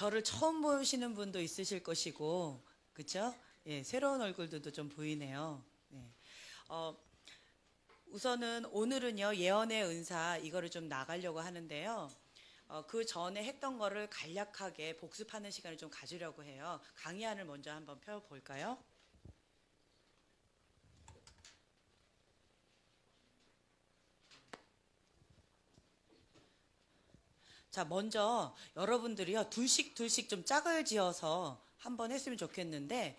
저를 처음 보시는 분도 있으실 것이고, 그렇죠? 예, 새로운 얼굴들도 좀 보이네요. 네. 우선은 오늘은요, 예언의 은사 이거를 좀 나가려고 하는데요. 그 전에 했던 거를 간략하게 복습하는 시간을 좀 가지려고 해요. 강의안을 먼저 한번 펴볼까요? 자, 먼저 여러분들이요, 둘씩 좀 짝을 지어서 한번 했으면 좋겠는데,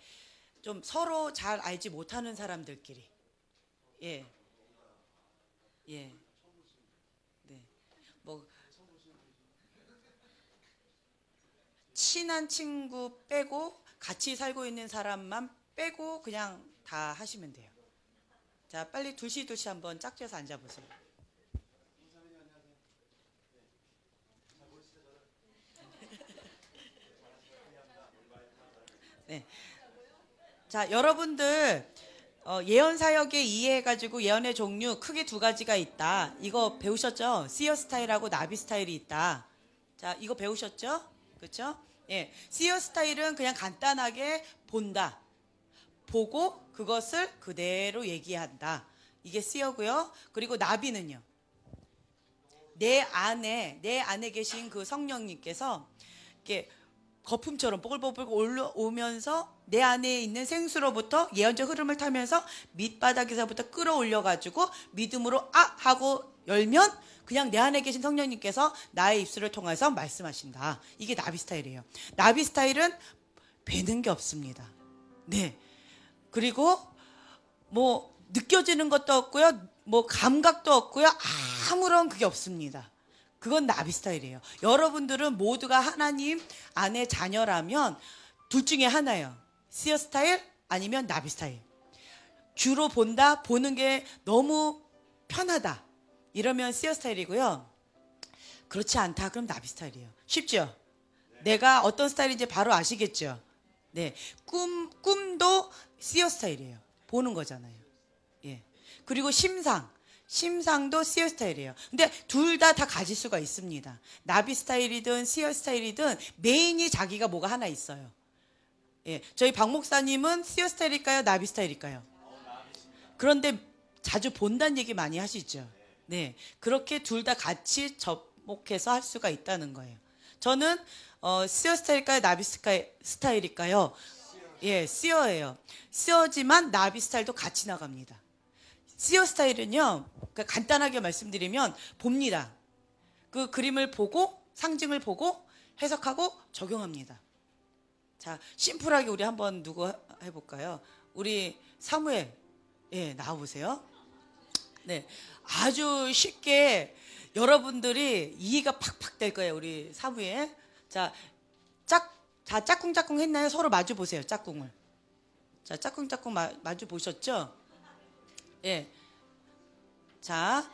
좀 서로 잘 알지 못하는 사람들끼리. 예, 예, 네. 뭐, 친한 친구 빼고, 같이 살고 있는 사람만 빼고, 그냥 다 하시면 돼요. 자, 빨리 둘씩 한번 짝지어서 앉아보세요. 네. 자, 여러분들 예언 사역에 이해해가지고 예언의 종류 크게 두 가지가 있다. 이거 배우셨죠? 시어 스타일하고 나비 스타일이 있다. 자, 이거 배우셨죠? 그렇죠? 예, 시어 스타일은 그냥 간단하게 본다. 보고 그것을 그대로 얘기한다. 이게 시어고요. 그리고 나비는요. 내 안에 계신 그 성령님께서 이렇게 거품처럼 뽀글뽀글 올라오면서 내 안에 있는 생수로부터 예언적 흐름을 타면서 밑바닥에서부터 끌어올려가지고 믿음으로 아! 하고 열면 그냥 내 안에 계신 성령님께서 나의 입술을 통해서 말씀하신다. 이게 나비 스타일이에요. 나비 스타일은 뵈는 게 없습니다. 네. 그리고 뭐 느껴지는 것도 없고요. 뭐 감각도 없고요. 아무런 그게 없습니다. 그건 나비 스타일이에요. 여러분들은 모두가 하나님 안에 자녀라면 둘 중에 하나예요. 시어 스타일 아니면 나비 스타일. 주로 본다, 보는 게 너무 편하다. 이러면 시어 스타일이고요. 그렇지 않다, 그럼 나비 스타일이에요. 쉽죠? 내가 어떤 스타일인지 바로 아시겠죠? 네, 꿈도 시어 스타일이에요. 보는 거잖아요. 예. 그리고 심상도 시어 스타일이에요. 근데 둘 다 가질 수가 있습니다. 나비 스타일이든 시어 스타일이든 메인이 자기가 뭐가 하나 있어요. 예, 저희 박 목사님은 시어 스타일일까요? 나비 스타일일까요? 그런데 자주 본다는 얘기 많이 하시죠. 네, 그렇게 둘 다 같이 접목해서 할 수가 있다는 거예요. 저는 시어 스타일일까요? 나비 스타일일까요? 예, 시어예요. 시어지만 나비 스타일도 같이 나갑니다. 시어 스타일은요, 그러니까 간단하게 말씀드리면 봅니다. 그 그림을 보고 상징을 보고 해석하고 적용합니다. 자, 심플하게 우리 한번 누구 해볼까요? 우리 사무엘, 예, 나와보세요. 네, 아주 쉽게 여러분들이 이해가 팍팍 될 거예요. 우리 사무엘. 자, 짝꿍 했나요? 서로 마주 보세요. 짝꿍을. 자, 짝꿍 마주 보셨죠? 예. 자,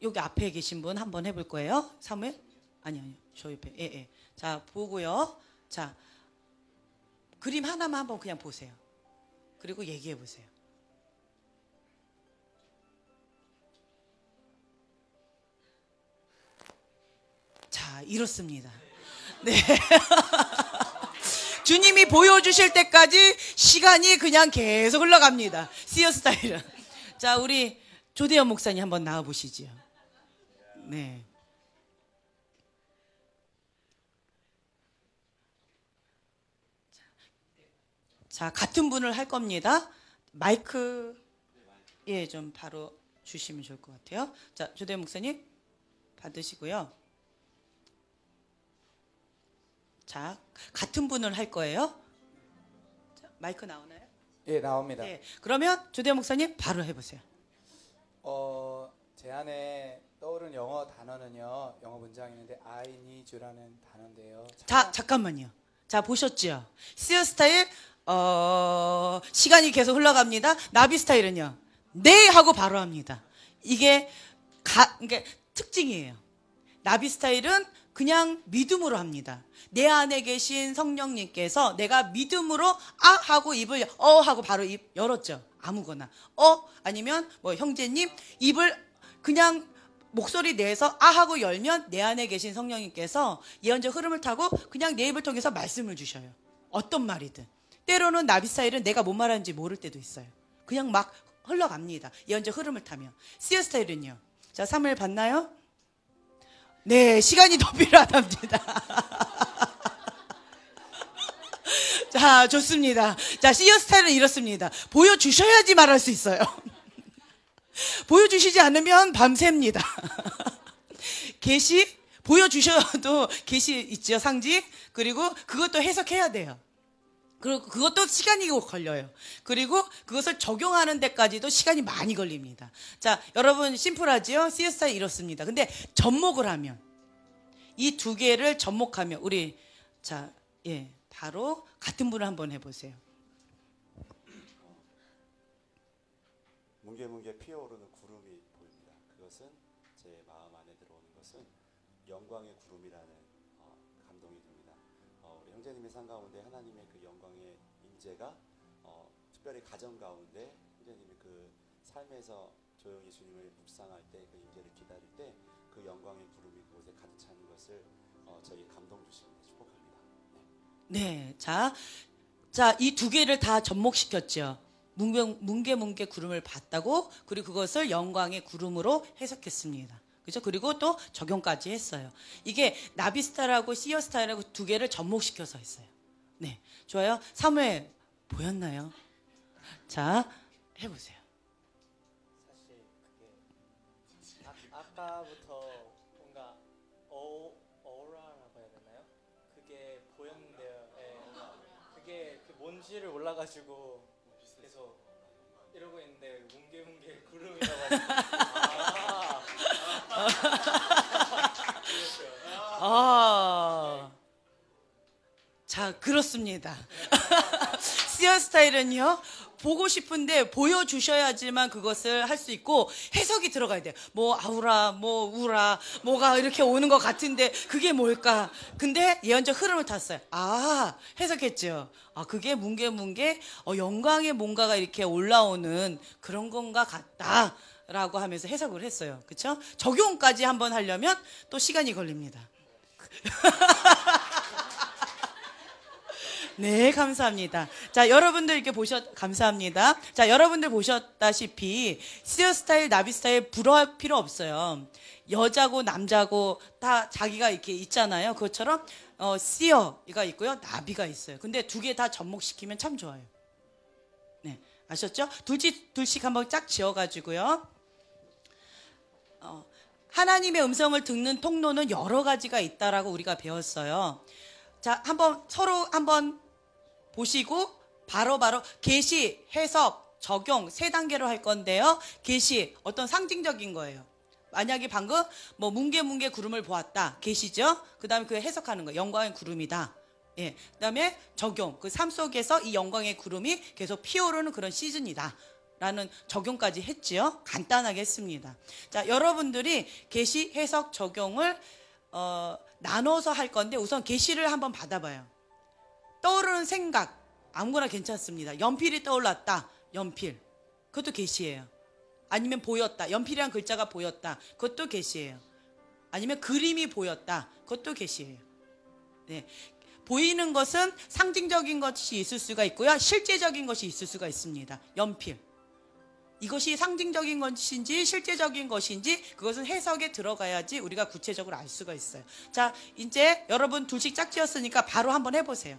여기 앞에 계신 분 한번 해볼 거예요. 사무엘? 아니요. 저 옆에. 예, 예. 자, 보고요. 자, 그림 하나만 한번 그냥 보세요. 그리고 얘기해 보세요. 자, 이렇습니다. 네. 주님이 보여주실 때까지 시간이 그냥 계속 흘러갑니다. 시어 스타일은. 자, 우리 조대현 목사님 한번 나와 보시죠. 네. 자, 같은 분을 할 겁니다. 마이크, 예, 좀 바로 주시면 좋을 것 같아요. 자, 조대현 목사님 받으시고요. 자, 같은 분을 할 거예요. 자, 마이크 나오나요? 예, 나옵니다. 네, 그러면 조대현 목사님 바로 해보세요. 제 안에 떠오른 영어 단어는요, 영어 문장이 있는데 I need you라는 단어인데요. 자, 잠깐만요. 자, 보셨죠? 시어 스타일, 시간이 계속 흘러갑니다. 나비 스타일은요, 네 하고 바로 합니다. 이게 특징이에요. 나비 스타일은 그냥 믿음으로 합니다. 내 안에 계신 성령님께서 내가 믿음으로 아 하고 입을 하고 바로 입 열었죠. 아무거나 아니면 뭐 형제님 입을 그냥 목소리 내서 아 하고 열면 내 안에 계신 성령님께서 예언적 흐름을 타고 그냥 내 입을 통해서 말씀을 주셔요. 어떤 말이든. 때로는 나비 스타일은 내가 뭔 말하는지 모를 때도 있어요. 그냥 막 흘러갑니다. 예언적 흐름을 타면. 씨어 스타일은요. 자, 3일 봤나요? 네, 시간이 더 필요하답니다. 자, 좋습니다. 자, 씨어 스타일은 이렇습니다. 보여주셔야지 말할 수 있어요. 보여주시지 않으면 밤새입니다. 계시 보여주셔도 계시 있죠, 상징. 그리고 그것도 해석해야 돼요. 그리고 그것도 시간이 걸려요. 그리고 그것을 적용하는 데까지도 시간이 많이 걸립니다. 자, 여러분 심플하지요? CS 스타일 이렇습니다. 근데 접목을 하면 이 두 개를 접목하면 우리 자, 예, 바로 같은 분을 한번 해보세요. 뭉게뭉게 피어오르는 구름이 보입니다. 그것은 제 마음 안에 들어오는 것은 영광의 구름이라는 감동이 듭니다. 우리 형제님의 삶 가운데 하나님의 그 영광의 임재가 특별히 가정 가운데 형제님이 그 삶에서 조용히 주님을 묵상할 때 그 임재를 기다릴 때 그 영광의 구름이 그곳에 가득 차는 것을 저희 감동 주시는 축복합니다. 네, 자, 이 두 개를 다 접목시켰죠. 뭉게뭉게 구름을 봤다고, 그리고 그것을 영광의 구름으로 해석했습니다. 그죠? 그리고 또 적용까지 했어요. 이게 나비스타일하고 씨어스타일하고 두 개를 접목시켜서 했어요. 네, 좋아요. 3회 보였나요? 자, 해보세요. 사실 그게 아까부터 뭔가 어우라라고 해야 되나요? 그게 보였는데요. 예, 그게 그 뭔지를 몰라가지고 계속 이러고 있는데 뭉게뭉게 구름이라고 자, 그렇습니다. 씨어 스타일은요, 보고 싶은데 보여주셔야지만 그것을 할 수 있고 해석이 들어가야 돼요. 뭐 아우라, 뭐 우라, 뭐가 이렇게 오는 것 같은데 그게 뭘까? 근데 예언적 흐름을 탔어요. 아, 해석했죠. 아, 그게 뭉게뭉게 영광의 뭔가가 이렇게 올라오는 그런 건가 같다 라고 하면서 해석을 했어요. 그렇죠? 적용까지 한번 하려면 또 시간이 걸립니다. 네, 감사합니다. 자, 여러분들 이렇게 감사합니다. 자, 여러분들 보셨다시피, 씨어 스타일, 나비 스타일 부러워할 필요 없어요. 여자고 남자고 다 자기가 이렇게 있잖아요. 그것처럼, 씨어가 있고요. 나비가 있어요. 근데 두 개 다 접목시키면 참 좋아요. 네, 아셨죠? 둘씩 한번 짝 지어가지고요. 하나님의 음성을 듣는 통로는 여러 가지가 있다라고 우리가 배웠어요. 자, 서로 한번 보시고 바로바로 계시, 해석, 적용 세 단계로 할 건데요. 계시 어떤 상징적인 거예요. 만약에 방금 뭐 뭉게뭉게 구름을 보았다. 계시죠? 그다음에 그 해석하는 거. 영광의 구름이다. 예. 그다음에 적용. 그 삶 속에서 이 영광의 구름이 계속 피어오르는 그런 시즌이다. 라는 적용까지 했지요. 간단하게 했습니다. 자, 여러분들이 계시, 해석, 적용을 나눠서 할 건데 우선 계시를 한번 받아봐요. 떠오르는 생각 아무거나 괜찮습니다. 연필이 떠올랐다. 연필. 그것도 계시예요. 아니면 보였다. 연필이란 글자가 보였다. 그것도 계시예요. 아니면 그림이 보였다. 그것도 계시예요. 네. 보이는 것은 상징적인 것이 있을 수가 있고요. 실제적인 것이 있을 수가 있습니다. 연필. 이것이 상징적인 것인지 실제적인 것인지 그것은 해석에 들어가야지 우리가 구체적으로 알 수가 있어요. 자, 이제 여러분 둘씩 짝지었으니까 바로 한번 해보세요.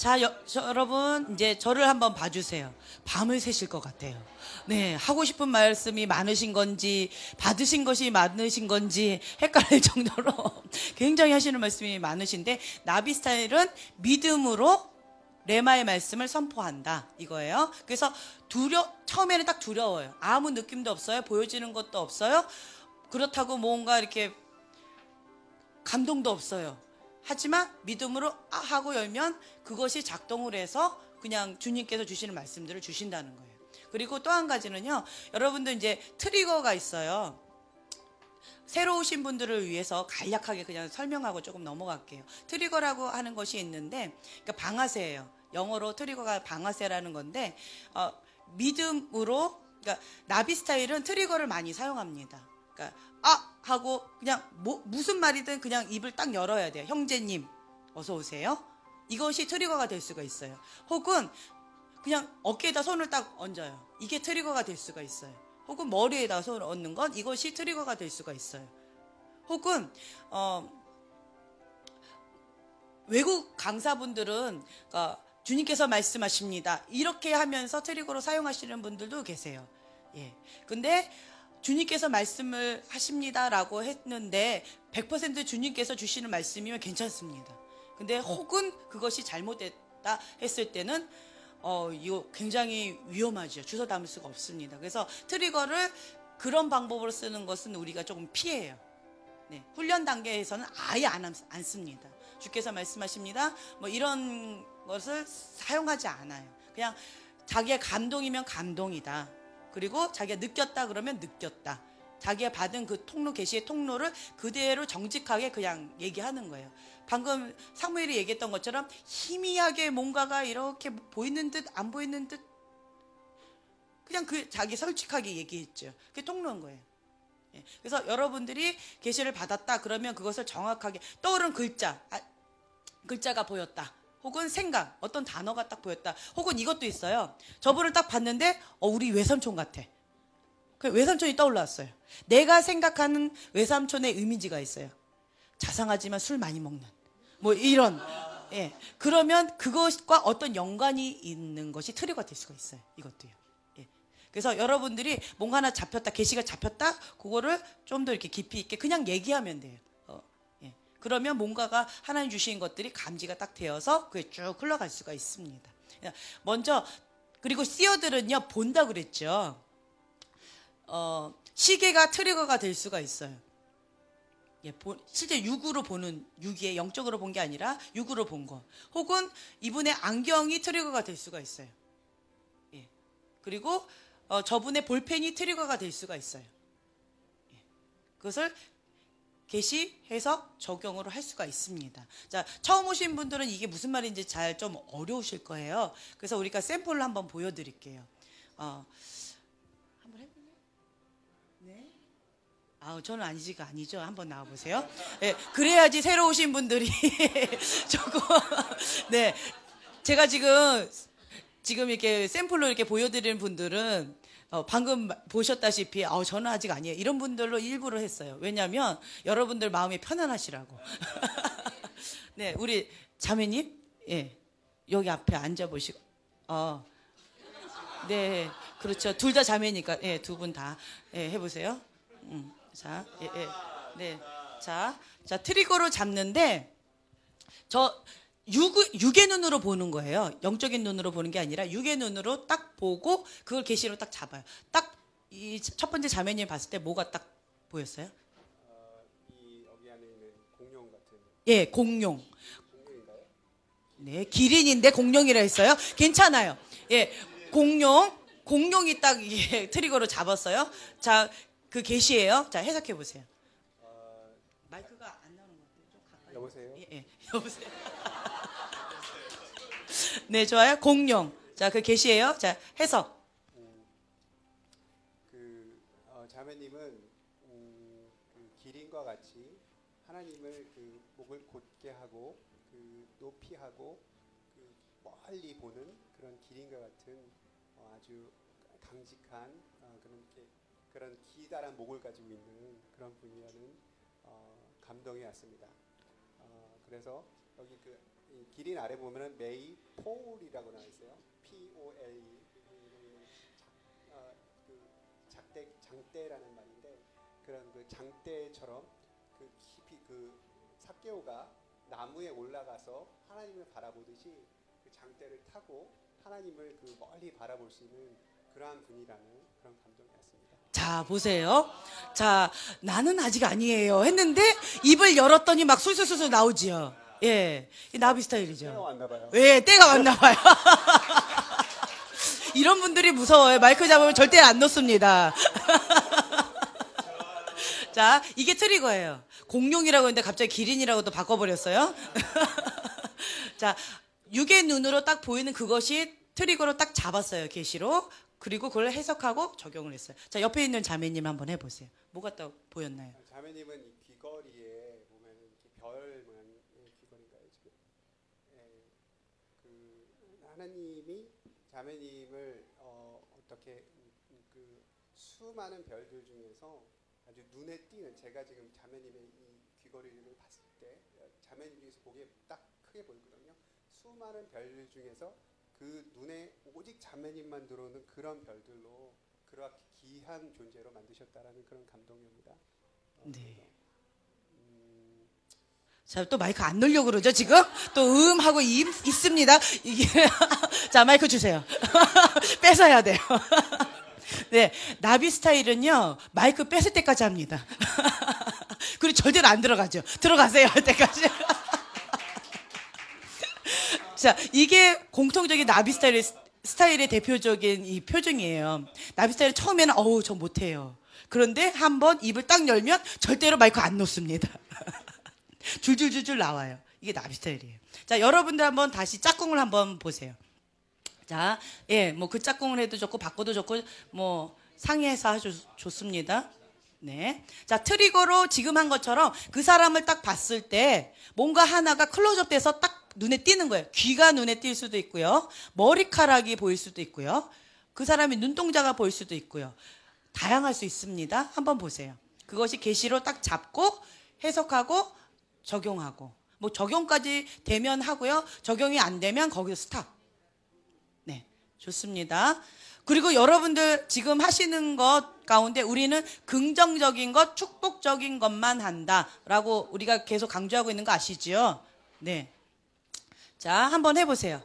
자, 여러분 이제 저를 한번 봐주세요. 밤을 새실 것 같아요. 네, 하고 싶은 말씀이 많으신 건지 받으신 것이 많으신 건지 헷갈릴 정도로 굉장히 하시는 말씀이 많으신데, 나비 스타일은 믿음으로 레마의 말씀을 선포한다 이거예요. 그래서 처음에는 딱 두려워요. 아무 느낌도 없어요. 보여지는 것도 없어요. 그렇다고 뭔가 이렇게 감동도 없어요. 하지만 믿음으로 하고 열면 그것이 작동을 해서 그냥 주님께서 주시는 말씀들을 주신다는 거예요. 그리고 또 한 가지는요, 여러분들 이제 트리거가 있어요. 새로 오신 분들을 위해서 간략하게 그냥 설명하고 조금 넘어갈게요. 트리거라고 하는 것이 있는데, 그러니까 방아쇠예요. 영어로 트리거가 방아쇠라는 건데, 믿음으로, 그러니까 나비 스타일은 트리거를 많이 사용합니다. 그러니까 하고 그냥 무슨 말이든 그냥 입을 딱 열어야 돼요. 형제님 어서 오세요. 이것이 트리거가 될 수가 있어요. 혹은 그냥 어깨에다 손을 딱 얹어요. 이게 트리거가 될 수가 있어요. 혹은 머리에다 손을 얹는 건 이것이 트리거가 될 수가 있어요. 혹은 외국 강사분들은 주님께서 말씀하십니다 이렇게 하면서 트리거로 사용하시는 분들도 계세요. 예. 근데 주님께서 말씀을 하십니다라고 했는데 100% 주님께서 주시는 말씀이면 괜찮습니다. 근데 혹은 그것이 잘못됐다 했을 때는 이거 굉장히 위험하죠. 주워 담을 수가 없습니다. 그래서 트리거를 그런 방법으로 쓰는 것은 우리가 조금 피해요. 네, 훈련 단계에서는 아예 안 씁니다. 주께서 말씀하십니다. 뭐 이런 것을 사용하지 않아요. 그냥 자기의 감동이면 감동이다. 그리고 자기가 느꼈다 그러면 느꼈다. 자기가 받은 그 통로, 계시의 통로를 그대로 정직하게 그냥 얘기하는 거예요. 방금 사무엘이 얘기했던 것처럼 희미하게 뭔가가 이렇게 보이는 듯 안 보이는 듯 그냥 자기 솔직하게 얘기했죠. 그게 통로인 거예요. 예. 그래서 여러분들이 계시를 받았다 그러면 그것을 정확하게 떠오른 글자가 보였다. 혹은 생각, 어떤 단어가 딱 보였다. 혹은 이것도 있어요. 저분을 딱 봤는데 우리 외삼촌 같아. 외삼촌이 떠올랐어요. 내가 생각하는 외삼촌의 이미지가 있어요. 자상하지만 술 많이 먹는 뭐 이런. 예. 그러면 그것과 어떤 연관이 있는 것이 트리거가 될 수가 있어요. 이것도요. 예. 그래서 여러분들이 뭔가 하나 잡혔다, 계시가 잡혔다, 그거를 좀 더 이렇게 깊이 있게 그냥 얘기하면 돼요. 그러면 뭔가가 하나님 주신 것들이 감지가 딱 되어서 그게 쭉 흘러갈 수가 있습니다. 먼저 그리고 씨어들은요 본다 그랬죠. 시계가 트리거가 될 수가 있어요. 예, 실제 육으로 보는, 육이에 영적으로 본 게 아니라 육으로 본 거. 혹은 이분의 안경이 트리거가 될 수가 있어요. 예. 그리고 저분의 볼펜이 트리거가 될 수가 있어요. 예. 그것을 계시, 해석, 적용으로 할 수가 있습니다. 자, 처음 오신 분들은 이게 무슨 말인지 잘 좀 어려우실 거예요. 그래서 우리가 샘플을 한번 보여드릴게요. 한번 해볼래요? 네. 저는 아니죠. 한번 나와보세요. 네, 그래야지 새로 오신 분들이 조금, 네. 제가 지금 이렇게 샘플로 이렇게 보여드리는 분들은 방금 보셨다시피 저는 아직 아니에요. 이런 분들로 일부러 했어요. 왜냐하면 여러분들 마음이 편안하시라고. 네, 우리 자매님, 예, 여기 앞에 앉아보시고, 네, 그렇죠. 둘 다 자매니까, 예, 두 분 다, 예, 해보세요. 자, 예, 네, 자, 트리거로 잡는데 육의 눈으로 보는 거예요. 영적인 눈으로 보는 게 아니라 육의 눈으로 딱 보고 그걸 계시로 딱 잡아요. 딱 이 첫 번째 자매님 봤을 때 뭐가 딱 보였어요? 여기 안에 있는 공룡 같은. 예, 공룡. 공룡인가요? 네, 기린인데 공룡이라 했어요. 괜찮아요. 예, 공룡이 딱 이게 트리거로 잡았어요. 자, 그 계시예요. 자, 해석해 보세요. 마이크가 안 나오는 것 같아요. 좀 가까이. 여보세요? 예, 여보세요. 네, 좋아요. 공룡. 자, 그 계시예요. 자, 해석. 자매님은 기린과 같이 하나님을 목을 곧게 하고 높이 하고 멀리 보는 그런 기린과 같은 아주 강직한 그런 기다란 목을 가지고 있는 그런 분이라는 감동이 왔습니다. 그래서 여기 이 기린 아래 보면은 메이 폴이라고 나와 있어요. POLE. 장대라는 말인데 그런 그 장대처럼 그 깊이 그 삭개오가 나무에 올라가서 하나님을 바라보듯이 그 장대를 타고 하나님을 그 멀리 바라볼 수 있는 그러한 분이라는 그런 감동이었습니다. 자, 보세요. 자, 나는 아직 아니에요 했는데 입을 열었더니 막 술술술술 나오지요. 예, 이 나비 스타일이죠. 때가 왔나 봐요. 예, 때가 왔나 봐요. 이런 분들이 무서워요. 마이크 잡으면 절대 안 놓습니다. 자, 이게 트리거예요. 공룡이라고 했는데 갑자기 기린이라고 또 바꿔버렸어요. 자, 육의 눈으로 딱 보이는 그것이 트리거로 딱 잡았어요. 계시로. 그리고 그걸 해석하고 적용을 했어요. 자, 옆에 있는 자매님 한번 해보세요. 뭐가 또 보였나요? 자매님은 이 귀걸이에 보면 별 모양의 귀걸인가요 지금? 예, 그 하나님이 자매님을 어떻게 그 수많은 별들 중에서 아주 눈에 띄는 제가 지금 자매님의 이 귀걸이를 봤을 때 자매님 중에서 보기에 딱 크게 보이거든요. 수많은 별들 중에서 그 눈에 오직 자매님만 들어오는 그런 별들로 그렇게 귀한 존재로 만드셨다라는 그런 감동입니다. 네. 자, 또 마이크 안 넣으려고 그러죠, 지금? 또 하고 있습니다. 이게. 자, 마이크 주세요. 뺏어야 돼요. 네. 나비 스타일은요, 마이크 뺏을 때까지 합니다. 그리고 절대로 안 들어가죠. 들어가세요, 할 때까지. 자, 이게 공통적인 나비 스타일의 대표적인 이 표정이에요. 나비 스타일은 처음에는, 저 못해요. 그런데 한번 입을 딱 열면 절대로 마이크 안 놓습니다. 줄줄줄줄 나와요. 이게 나비 스타일이에요. 자, 여러분들 한번 다시 짝꿍을 한번 보세요. 자, 예, 뭐 그 짝꿍을 해도 좋고 바꿔도 좋고 뭐 상의해서 아주 좋습니다. 네. 자, 트리거로 지금 한 것처럼 그 사람을 딱 봤을 때 뭔가 하나가 클로즈업 돼서 딱 눈에 띄는 거예요. 귀가 눈에 띌 수도 있고요. 머리카락이 보일 수도 있고요. 그 사람의 눈동자가 보일 수도 있고요. 다양할 수 있습니다. 한번 보세요. 그것이 계시로 딱 잡고 해석하고 적용하고 뭐 적용까지 되면 하고요. 적용이 안 되면 거기서 스탑. 네, 좋습니다. 그리고 여러분들 지금 하시는 것 가운데 우리는 긍정적인 것, 축복적인 것만 한다라고 우리가 계속 강조하고 있는 거 아시죠? 네. 자, 한번 해보세요.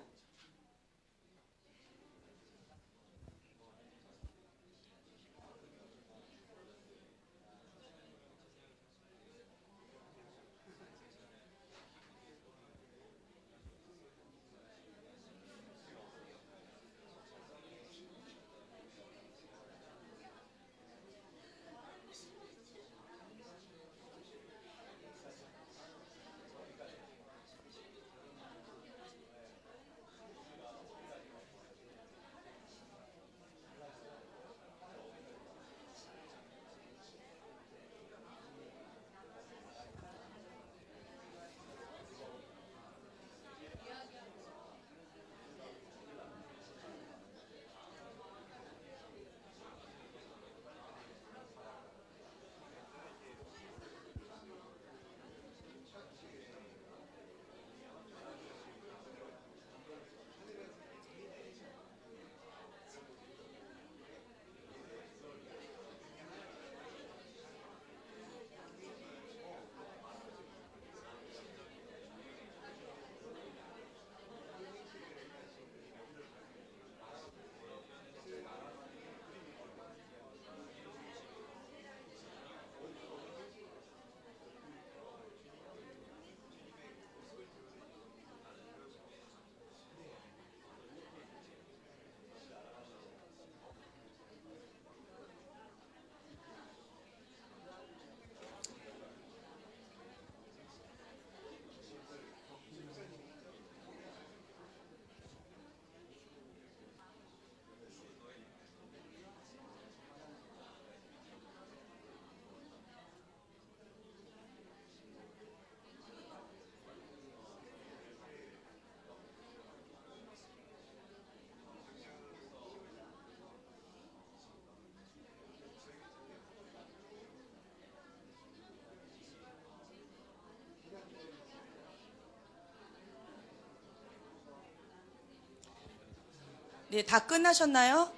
네, 다 끝나셨나요?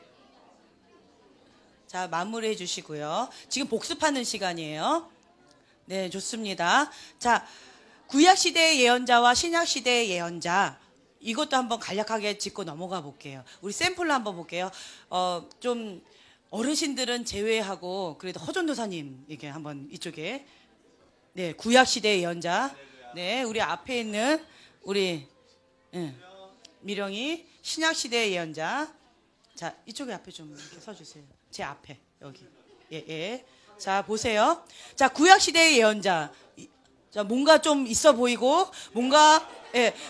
자, 마무리해 주시고요. 지금 복습하는 시간이에요. 네, 좋습니다. 자, 구약시대의 예언자와 신약시대의 예언자, 이것도 한번 간략하게 짚고 넘어가 볼게요. 우리 샘플로 한번 볼게요. 좀 어르신들은 제외하고 그래도 허전도사님 이게 한번 이쪽에, 네, 구약시대의 예언자, 네, 우리 앞에 있는 우리 미령이 신약시대의 예언자. 자, 이쪽에 앞에 좀 이렇게 서주세요. 제 앞에 여기. 예. 자, 보세요. 자, 구약시대의 예언자. 자, 뭔가 좀 있어 보이고 뭔가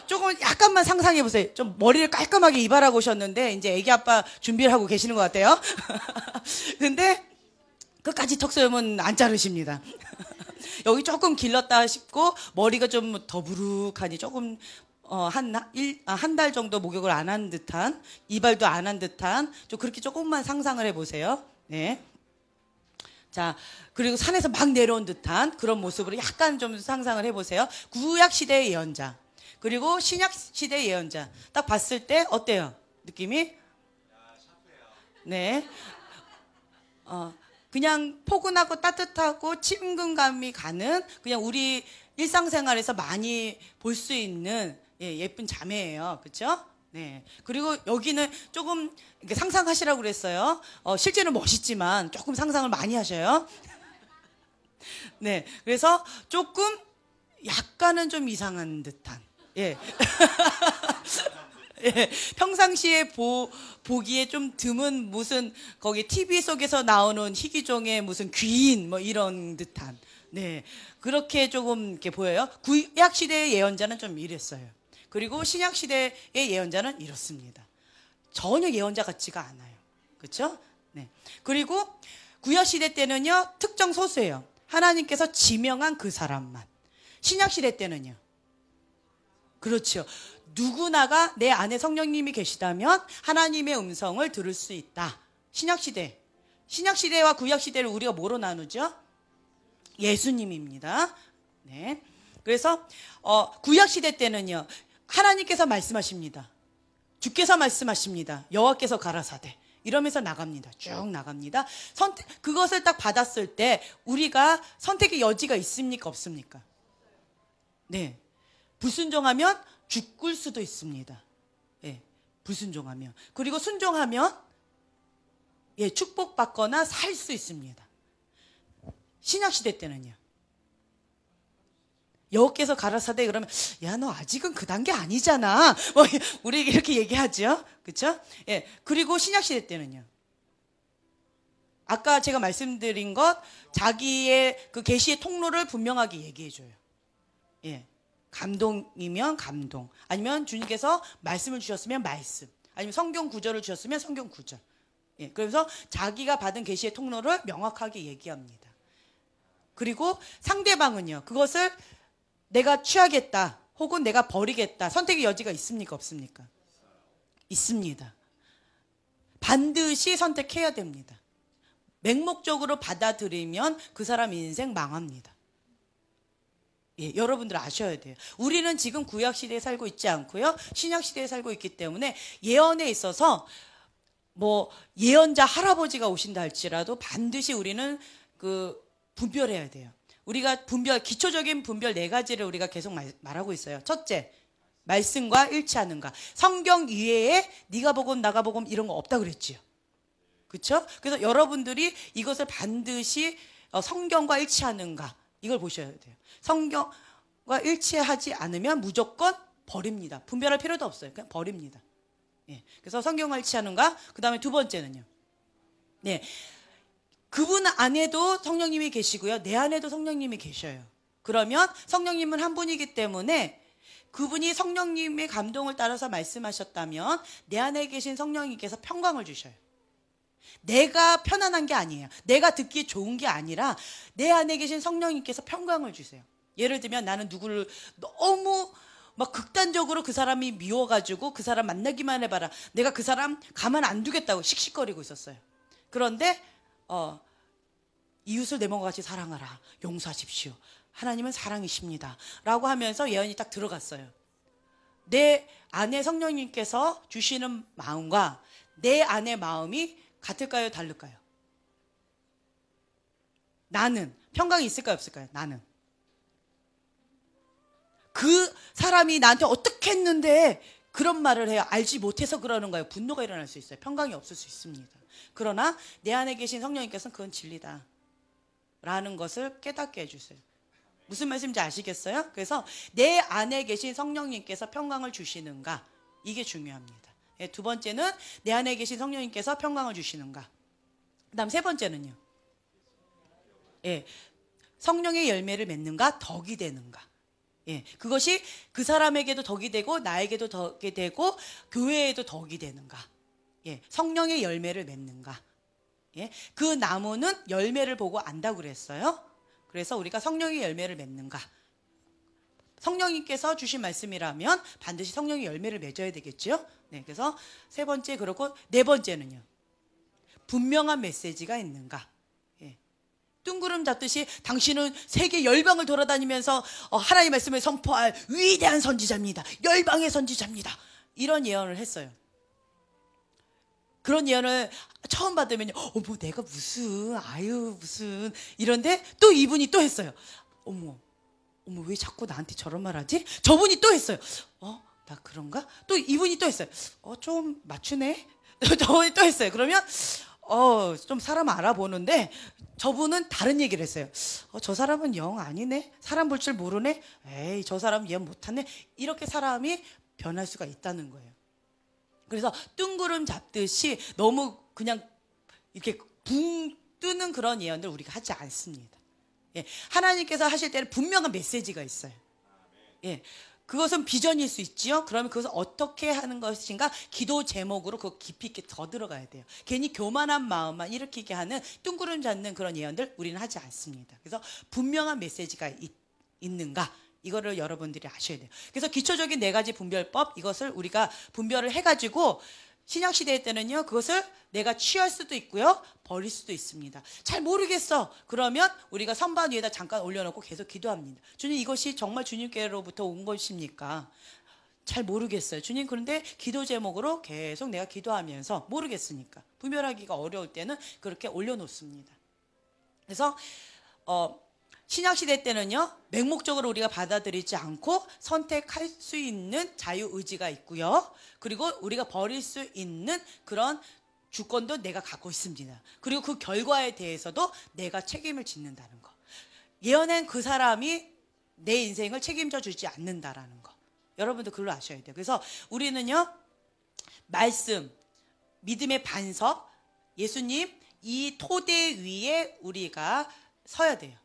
조금 약간만 상상해 보세요. 좀 머리를 깔끔하게 이발하고 오셨는데 이제 애기 아빠 준비를 하고 계시는 것 같아요. 근데 끝까지 턱수염은 안 자르십니다. 여기 조금 길렀다 싶고 머리가 좀 더부룩하니 조금 한 달 정도 목욕을 안 한 듯한, 이발도 안 한 듯한, 좀 그렇게 조금만 상상을 해보세요. 네. 자, 그리고 산에서 막 내려온 듯한 그런 모습으로 약간 좀 상상을 해보세요. 구약시대의 예언자, 그리고 신약시대의 예언자. 딱 봤을 때 어때요? 느낌이? 네. 그냥 포근하고 따뜻하고 친근감이 가는, 그냥 우리 일상생활에서 많이 볼 수 있는 예쁜 자매예요. 그렇죠? 네. 그리고 여기는 조금 이렇게 상상하시라고 그랬어요. 실제는 멋있지만 조금 상상을 많이 하셔요. 네. 그래서 조금 약간은 좀 이상한 듯한. 예. 예. 평상시에 보기에 좀 드문 무슨 거기 TV 속에서 나오는 희귀종의 무슨 귀인 뭐 이런 듯한. 네. 그렇게 조금 이렇게 보여요. 구약 시대의 예언자는 좀 이랬어요. 그리고 신약 시대의 예언자는 이렇습니다. 전혀 예언자 같지가 않아요. 그렇죠? 네. 그리고 구약 시대 때는요, 특정 소수예요. 하나님께서 지명한 그 사람만. 신약 시대 때는요, 그렇죠. 누구나가 내 안에 성령님이 계시다면 하나님의 음성을 들을 수 있다. 신약 시대. 신약 시대와 구약 시대를 우리가 뭐로 나누죠? 예수님입니다. 네. 그래서 구약 시대 때는요, 하나님께서 말씀하십니다. 주께서 말씀하십니다. 여호와께서 가라사대. 이러면서 나갑니다. 쭉 나갑니다. 그것을 딱 받았을 때 우리가 선택의 여지가 있습니까? 없습니까? 네. 불순종하면 죽을 수도 있습니다. 예. 불순종하면. 그리고 순종하면 축복받거나 살 수 있습니다. 신약시대 때는요, 여호께서 가라사대 그러면 야, 너 아직은 그 단계 아니잖아. 뭐 우리 이렇게 얘기하죠. 그렇죠? 예. 그리고 신약시대 때는요, 아까 제가 말씀드린 것, 자기의 그 계시의 통로를 분명하게 얘기해 줘요. 예. 감동이면 감동, 아니면 주님께서 말씀을 주셨으면 말씀, 아니면 성경 구절을 주셨으면 성경 구절. 예. 그래서 자기가 받은 계시의 통로를 명확하게 얘기합니다. 그리고 상대방은요, 그것을 내가 취하겠다 혹은 내가 버리겠다, 선택의 여지가 있습니까? 없습니까? 있습니다. 반드시 선택해야 됩니다. 맹목적으로 받아들이면 그 사람 인생 망합니다. 예, 여러분들 아셔야 돼요. 우리는 지금 구약시대에 살고 있지 않고요, 신약시대에 살고 있기 때문에 예언에 있어서 뭐 예언자 할아버지가 오신다 할지라도 반드시 우리는 분별해야 돼요. 우리가 기초적인 분별 4가지를 우리가 계속 말하고 있어요. 첫째, 말씀과 일치하는가. 성경 이외에 네가 복음 나가 복음 이런 거 없다 그랬지요. 그렇죠? 그래서 여러분들이 이것을 반드시 성경과 일치하는가, 이걸 보셔야 돼요. 성경과 일치하지 않으면 무조건 버립니다. 분별할 필요도 없어요. 그냥 버립니다. 예. 그래서 성경과 일치하는가. 그 다음에 두 번째는요, 네, 그분 안에도 성령님이 계시고요, 내 안에도 성령님이 계셔요. 그러면 성령님은 한 분이기 때문에 그분이 성령님의 감동을 따라서 말씀하셨다면 내 안에 계신 성령님께서 평강을 주셔요. 내가 편안한 게 아니에요. 내가 듣기 좋은 게 아니라 내 안에 계신 성령님께서 평강을 주세요. 예를 들면 나는 누구를 너무 막 극단적으로 그 사람이 미워가지고 그 사람 만나기만 해봐라, 내가 그 사람 가만 안 두겠다고 씩씩거리고 있었어요. 그런데 이웃을 내 몸과 같이 사랑하라, 용서하십시오, 하나님은 사랑이십니다 라고 하면서 예언이 딱 들어갔어요. 내 안에 성령님께서 주시는 마음과 내 안의 마음이 같을까요? 다를까요? 나는 평강이 있을까요? 없을까요? 나는 그 사람이 나한테 어떻게 했는데 그런 말을 해요. 알지 못해서 그러는 거예요. 분노가 일어날 수 있어요. 평강이 없을 수 있습니다. 그러나 내 안에 계신 성령님께서는 그건 진리다 라는 것을 깨닫게 해주세요. 무슨 말씀인지 아시겠어요? 그래서 내 안에 계신 성령님께서 평강을 주시는가, 이게 중요합니다. 두 번째는 내 안에 계신 성령님께서 평강을 주시는가. 그 다음 세 번째는요, 성령의 열매를 맺는가, 덕이 되는가. 그것이 그 사람에게도 덕이 되고 나에게도 덕이 되고 교회에도 덕이 되는가. 성령의 열매를 맺는가. 그 나무는 열매를 보고 안다고 그랬어요. 그래서 우리가 성령의 열매를 맺는가. 성령님께서 주신 말씀이라면 반드시 성령의 열매를 맺어야 되겠죠. 그래서 세 번째, 그렇고 네 번째는요, 분명한 메시지가 있는가. 뜬구름 잡듯이 당신은 세계 열방을 돌아다니면서 하나님의 말씀을 선포할 위대한 선지자입니다. 열방의 선지자입니다. 이런 예언을 했어요. 그런 예언을 처음 받으면 어머 내가 무슨 이런데 또 이분이 또 했어요. 어머 왜 자꾸 나한테 저런 말 하지? 저분이 또 했어요. 나 그런가? 또 이분이 또 했어요. 좀 맞추네. 저분이 또 했어요. 그러면 좀 사람 알아보는데 저분은 다른 얘기를 했어요. 저 사람은 영 아니네. 사람 볼 줄 모르네. 에이 저 사람 예언 못하네. 이렇게 사람이 변할 수가 있다는 거예요. 그래서 뜬구름 잡듯이 너무 그냥 이렇게 붕 뜨는 그런 예언들 우리가 하지 않습니다. 하나님께서 하실 때는 분명한 메시지가 있어요. 그것은 비전일 수 있지요. 그러면 그것을 어떻게 하는 것인가, 기도 제목으로 그거 깊이 있게 더 들어가야 돼요. 괜히 교만한 마음만 일으키게 하는 뜬구름 잡는 그런 예언들 우리는 하지 않습니다. 그래서 분명한 메시지가 있는가, 이거를 여러분들이 아셔야 돼요. 그래서 기초적인 4가지 분별법, 이것을 우리가 분별을 해가지고 신약시대 때는요, 그것을 내가 취할 수도 있고요, 버릴 수도 있습니다. 잘 모르겠어. 그러면 우리가 선반 위에다 잠깐 올려놓고 계속 기도합니다. 주님, 이것이 정말 주님께로부터 온 것입니까? 잘 모르겠어요. 주님, 그런데 기도 제목으로 계속 내가 기도하면서 모르겠으니까 분별하기가 어려울 때는 그렇게 올려놓습니다. 그래서 신약시대 때는요, 맹목적으로 우리가 받아들이지 않고 선택할 수 있는 자유의지가 있고요. 그리고 우리가 버릴 수 있는 그런 주권도 내가 갖고 있습니다. 그리고 그 결과에 대해서도 내가 책임을 짓는다는 거. 예언한 그 사람이 내 인생을 책임져 주지 않는다라는 거. 여러분도 그걸 아셔야 돼요. 그래서 우리는요, 말씀, 믿음의 반석, 예수님, 이 토대 위에 우리가 서야 돼요.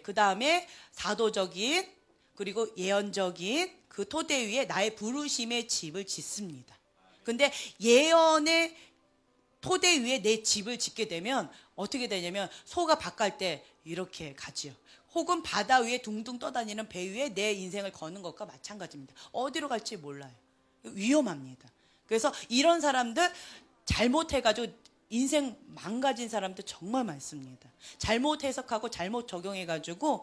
그 다음에 사도적인 그리고 예언적인 그 토대 위에 나의 부르심의 집을 짓습니다. 근데 예언의 토대 위에 내 집을 짓게 되면 어떻게 되냐면 소가 밥 갈 때 이렇게 가지요. 혹은 바다 위에 둥둥 떠다니는 배 위에 내 인생을 거는 것과 마찬가지입니다. 어디로 갈지 몰라요. 위험합니다. 그래서 이런 사람들 잘못해가지고 인생 망가진 사람들 정말 많습니다. 잘못 해석하고 잘못 적용해가지고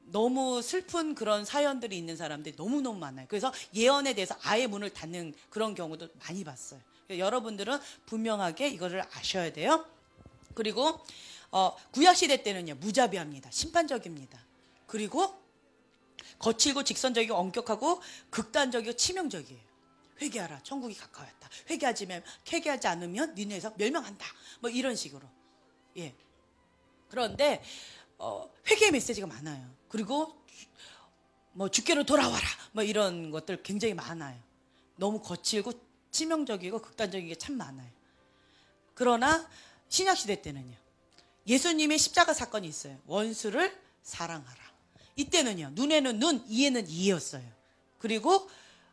너무 슬픈 그런 사연들이 있는 사람들이 너무너무 많아요. 그래서 예언에 대해서 아예 문을 닫는 그런 경우도 많이 봤어요. 여러분들은 분명하게 이거를 아셔야 돼요. 그리고 구약시대 때는요, 무자비합니다. 심판적입니다. 그리고 거칠고 직선적이고 엄격하고 극단적이고 치명적이에요. 회개하라, 천국이 가까웠다. 회개하지 않으면 니네에서 멸망한다. 뭐 이런 식으로. 그런데 회개의 메시지가 많아요. 그리고 뭐 주께로 돌아와라. 뭐 이런 것들 굉장히 많아요. 너무 거칠고 치명적이고 극단적인 게 참 많아요. 그러나 신약시대 때는요, 예수님의 십자가 사건이 있어요. 원수를 사랑하라. 이때는요, 눈에는 눈, 이에는 이였어요. 그리고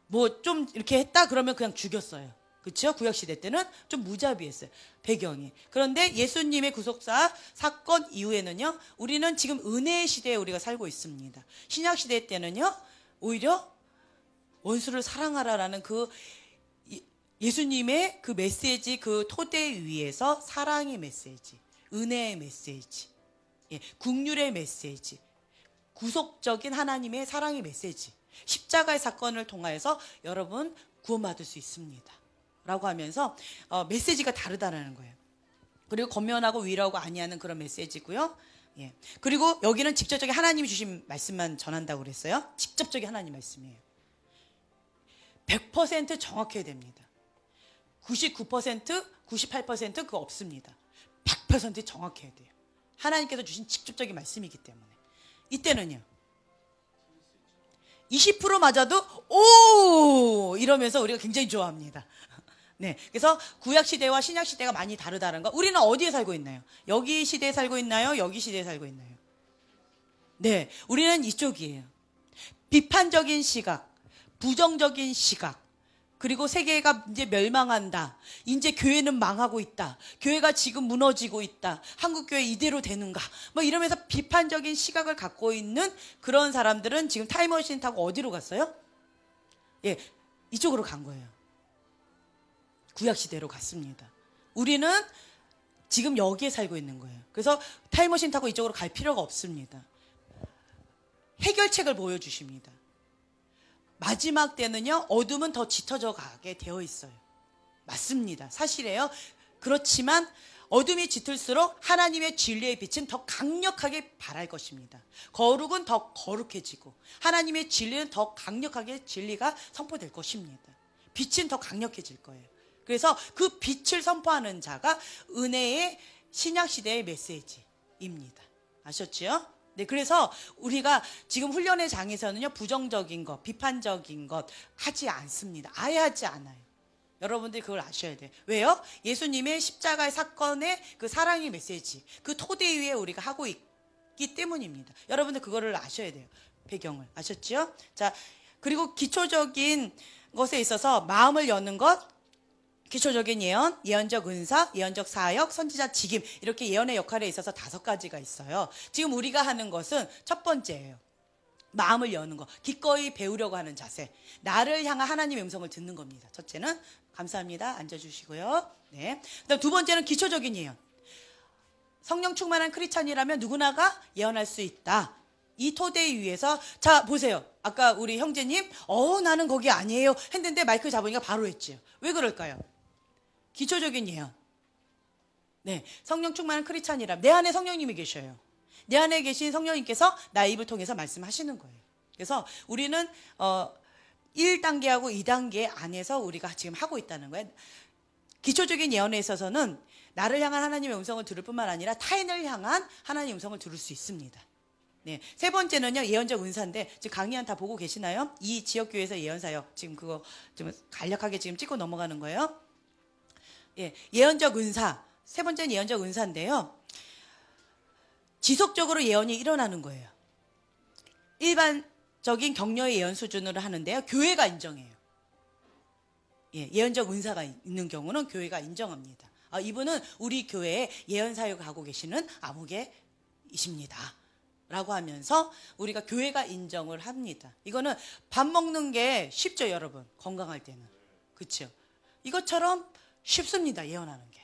뭐 좀 이렇게 했다 그러면 그냥 죽였어요. 그렇죠? 구약시대 때는 좀 무자비했어요. 배경이. 그런데 예수님의 구속사 사건 이후에는요, 우리는 지금 은혜의 시대에 우리가 살고 있습니다. 신약시대 때는요, 오히려 원수를 사랑하라라는 그 예수님의 그 메시지, 그 토대 위에서 사랑의 메시지, 은혜의 메시지, 긍휼의 메시지, 구속적인 하나님의 사랑의 메시지, 십자가의 사건을 통하여서 여러분 구원받을 수 있습니다. 라고 하면서 메시지가 다르다라는 거예요. 그리고 권면하고 위로하고 안위하는 그런 메시지고요. 예. 그리고 여기는 직접적인 하나님이 주신 말씀만 전한다고 그랬어요. 직접적인 하나님 말씀이에요. 100% 정확해야 됩니다. 99%, 98% 그거 없습니다. 100% 정확해야 돼요. 하나님께서 주신 직접적인 말씀이기 때문에. 이때는요. 20% 맞아도 오! 이러면서 우리가 굉장히 좋아합니다. 네, 그래서 구약 시대와 신약 시대가 많이 다르다는 거. 우리는 어디에 살고 있나요? 여기 시대에 살고 있나요? 여기 시대에 살고 있나요? 네, 우리는 이쪽이에요. 비판적인 시각, 부정적인 시각, 그리고 세계가 이제 멸망한다. 이제 교회는 망하고 있다. 교회가 지금 무너지고 있다. 한국교회 이대로 되는가? 뭐 이러면서 비판적인 시각을 갖고 있는 그런 사람들은 지금 타임머신 타고 어디로 갔어요? 예, 이쪽으로 간 거예요. 구약시대로 갔습니다. 우리는 지금 여기에 살고 있는 거예요. 그래서 타임머신 타고 이쪽으로 갈 필요가 없습니다. 해결책을 보여주십니다. 마지막 때는요, 어둠은 더 짙어져 가게 되어 있어요. 맞습니다. 사실이에요. 그렇지만 어둠이 짙을수록 하나님의 진리의 빛은 더 강력하게 발할 것입니다. 거룩은 더 거룩해지고 하나님의 진리는 더 강력하게 진리가 선포될 것입니다. 빛은 더 강력해질 거예요. 그래서 그 빛을 선포하는 자가 은혜의 신약시대의 메시지입니다. 아셨죠? 네, 그래서 우리가 지금 훈련의 장에서는요, 부정적인 것, 비판적인 것 하지 않습니다. 아예 하지 않아요. 여러분들이 그걸 아셔야 돼요. 왜요? 예수님의 십자가의 사건의 그 사랑의 메시지, 그 토대 위에 우리가 하고 있기 때문입니다. 여러분들 그거를 아셔야 돼요. 배경을. 아셨죠? 자, 그리고 기초적인 것에 있어서 마음을 여는 것, 기초적인 예언, 예언적 은사, 예언적 사역, 선지자 직임, 이렇게 예언의 역할에 있어서 5가지가 있어요. 지금 우리가 하는 것은 첫 번째예요. 마음을 여는 거, 기꺼이 배우려고 하는 자세, 나를 향한 하나님의 음성을 듣는 겁니다. 첫째는 감사합니다. 앉아주시고요. 네. 그다음 두 번째는 기초적인 예언. 성령 충만한 크리스찬이라면 누구나가 예언할 수 있다. 이 토대 위에서, 자 보세요. 아까 우리 형제님 나는 거기 아니에요 했는데 마이크 잡으니까 바로 했지요. 왜 그럴까요? 기초적인 예언. 네, 성령 충만한 크리스찬이라 내 안에 성령님이 계셔요. 내 안에 계신 성령님께서 나의 입을 통해서 말씀하시는 거예요. 그래서 우리는 1단계하고 2단계 안에서 우리가 지금 하고 있다는 거예요. 기초적인 예언에 있어서는 나를 향한 하나님의 음성을 들을 뿐만 아니라 타인을 향한 하나님의 음성을 들을 수 있습니다. 네, 세 번째는요, 예언적 은사인데 지금 강의한 다 보고 계시나요? 이 지역교회에서 예언사역 지금 그거 좀 간략하게 지금 찍고 넘어가는 거예요. 예, 예언적 은사. 세 번째는 예언적 은사인데요. 지속적으로 예언이 일어나는 거예요. 일반적인 격려의 예언 수준으로 하는데요. 교회가 인정해요. 예, 예언적 은사가 있는 경우는 교회가 인정합니다. 이분은 우리 교회에 예언 사역하고 계시는 아무개이십니다. 라고 하면서 우리가 교회가 인정을 합니다. 이거는 밥 먹는 게 쉽죠, 여러분. 건강할 때는. 그렇죠? 이것처럼 쉽습니다, 예언하는 게.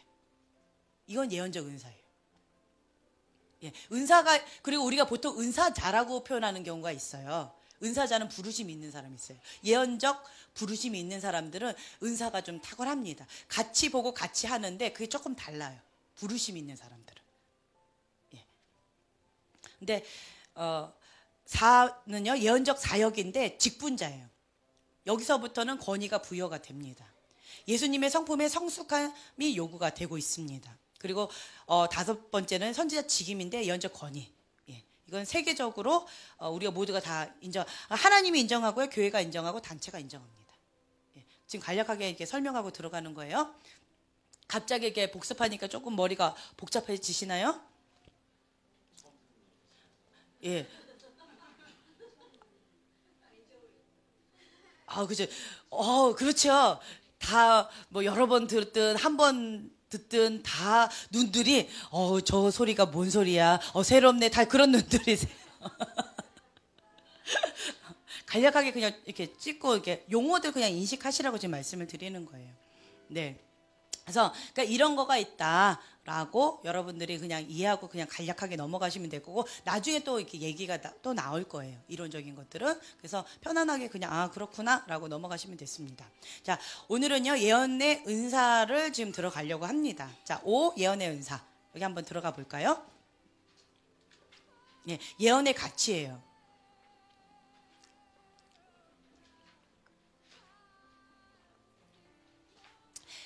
이건 예언적 은사예요. 예, 은사가, 그리고 우리가 보통 은사자라고 표현하는 경우가 있어요. 은사자는 부르심이 있는 사람이 있어요. 예언적 부르심이 있는 사람들은 은사가 좀 탁월합니다. 같이 보고 같이 하는데 그게 조금 달라요. 부르심이 있는 사람들은. 예. 근데 4는요, 예언적 사역인데 직분자예요. 여기서부터는 권위가 부여가 됩니다. 예수님의 성품의 성숙함이 요구가 되고 있습니다. 그리고 5번째는 선지자 직임인데 예언적 권위. 예, 이건 세계적으로 우리가 모두가 다 하나님이 인정하고요, 교회가 인정하고 단체가 인정합니다. 예, 지금 간략하게 이렇게 설명하고 들어가는 거예요. 갑자기 이렇게 복습하니까 조금 머리가 복잡해지시나요? 예. 그죠. 그렇죠. 다 뭐 여러 번 듣든 한 번 듣든 다 눈들이 저 소리가 뭔 소리야. 새롭네. 다 그런 눈들이세요. 간략하게 그냥 이렇게 찍고 이렇게 용어들 그냥 인식하시라고 지금 말씀을 드리는 거예요. 네. 그래서 그러니까 이런 거가 있다. 라고 여러분들이 그냥 이해하고 그냥 간략하게 넘어가시면 될 거고, 나중에 또 이렇게 얘기가 또 나올 거예요. 이론적인 것들은. 그래서 편안하게 그냥 아 그렇구나 라고 넘어가시면 됐습니다. 자, 오늘은요 예언의 은사를 지금 들어가려고 합니다. 자, 5 예언의 은사 여기 한번 들어가 볼까요? 예, 예언의 가치예요.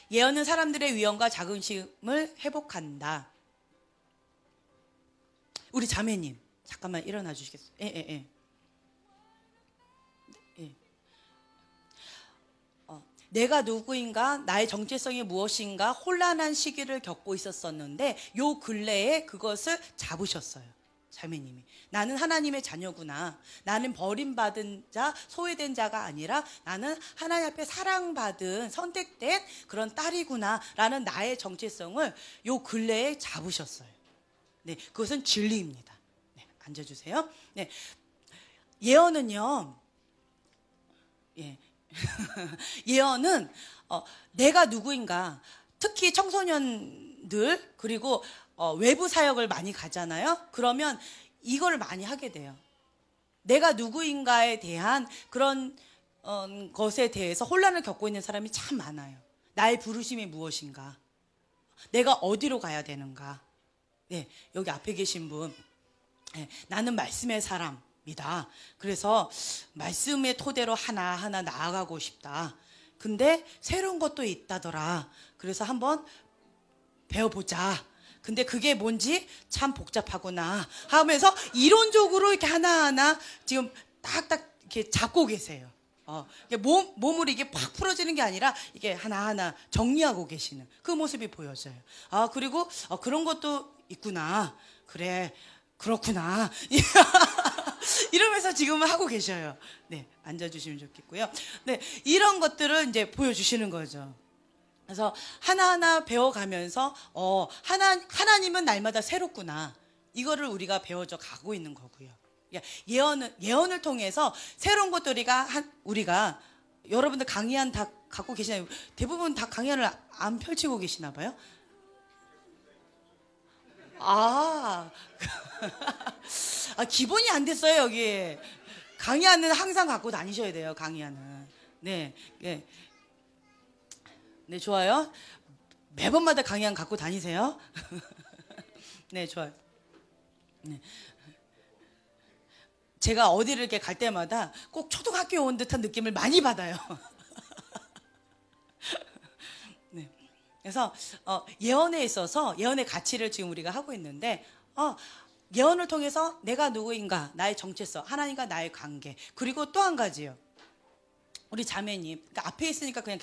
예언은 사람들의 위험과 자긍심을 회복한다. 우리 자매님 잠깐만 일어나 주시겠어요? 예. 내가 누구인가, 나의 정체성이 무엇인가 혼란한 시기를 겪고 있었었는데 요 근래에 그것을 잡으셨어요. 자매님이. 나는 하나님의 자녀구나. 나는 버림받은 자, 소외된 자가 아니라 나는 하나님 앞에 사랑받은 선택된 그런 딸이구나 라는 나의 정체성을 요 근래에 잡으셨어요. 네, 그것은 진리입니다. 네, 앉아주세요. 네, 예언은요, 예. 예언은 내가 누구인가, 특히 청소년들 그리고 외부 사역을 많이 가잖아요. 그러면 이걸 많이 하게 돼요. 내가 누구인가에 대한 그런 것에 대해서 혼란을 겪고 있는 사람이 참 많아요. 나의 부르심이 무엇인가, 내가 어디로 가야 되는가. 네, 여기 앞에 계신 분, 네, 나는 말씀의 사람이다. 그래서 말씀의 토대로 하나하나 나아가고 싶다. 근데 새로운 것도 있다더라. 그래서 한번 배워보자. 근데 그게 뭔지 참 복잡하구나 하면서 이론적으로 이렇게 하나하나 지금 딱딱 이렇게 잡고 계세요. 몸으로 이게 팍 풀어지는 게 아니라 이게 하나하나 정리하고 계시는 그 모습이 보여져요. 아, 그리고 그런 것도 있구나. 그래, 그렇구나. 이러면서 지금 하고 계셔요. 네, 앉아주시면 좋겠고요. 네, 이런 것들을 이제 보여주시는 거죠. 그래서 하나하나 배워가면서 하나님은 날마다 새롭구나. 이거를 우리가 배워져 가고 있는 거고요. 예언을 통해서 새로운 것들이가 우리가 여러분들 강의안 다 갖고 계시나요? 대부분 다 강의안을 안 펼치고 계시나 봐요. 기본이 안 됐어요. 여기 강의안은 항상 갖고 다니셔야 돼요. 강의안은. 네, 네. 네, 좋아요. 매번마다 강의안 갖고 다니세요. 네, 좋아요. 네. 제가 어디를 이렇게 갈 때마다 꼭 초등학교에 온 듯한 느낌을 많이 받아요. 네. 그래서 예언에 있어서 예언의 가치를 지금 우리가 하고 있는데 예언을 통해서 내가 누구인가, 나의 정체성, 하나님과 나의 관계, 그리고 또 한 가지요. 우리 자매님, 그러니까 앞에 있으니까 그냥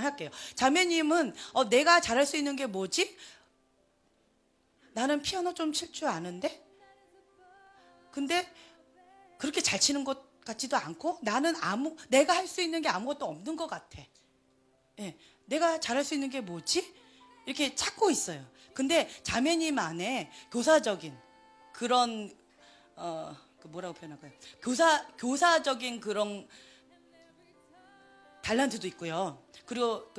할게요. 자매님은 내가 잘할 수 있는 게 뭐지? 나는 피아노 좀 칠 줄 아는데, 근데 그렇게 잘 치는 것 같지도 않고 나는 내가 할 수 있는 게 아무것도 없는 것 같아. 예, 내가 잘할 수 있는 게 뭐지? 이렇게 찾고 있어요. 근데 자매님 안에 교사적인 그런 뭐라고 표현할까요? 교사적인 그런 달란트도 있고요. 그리고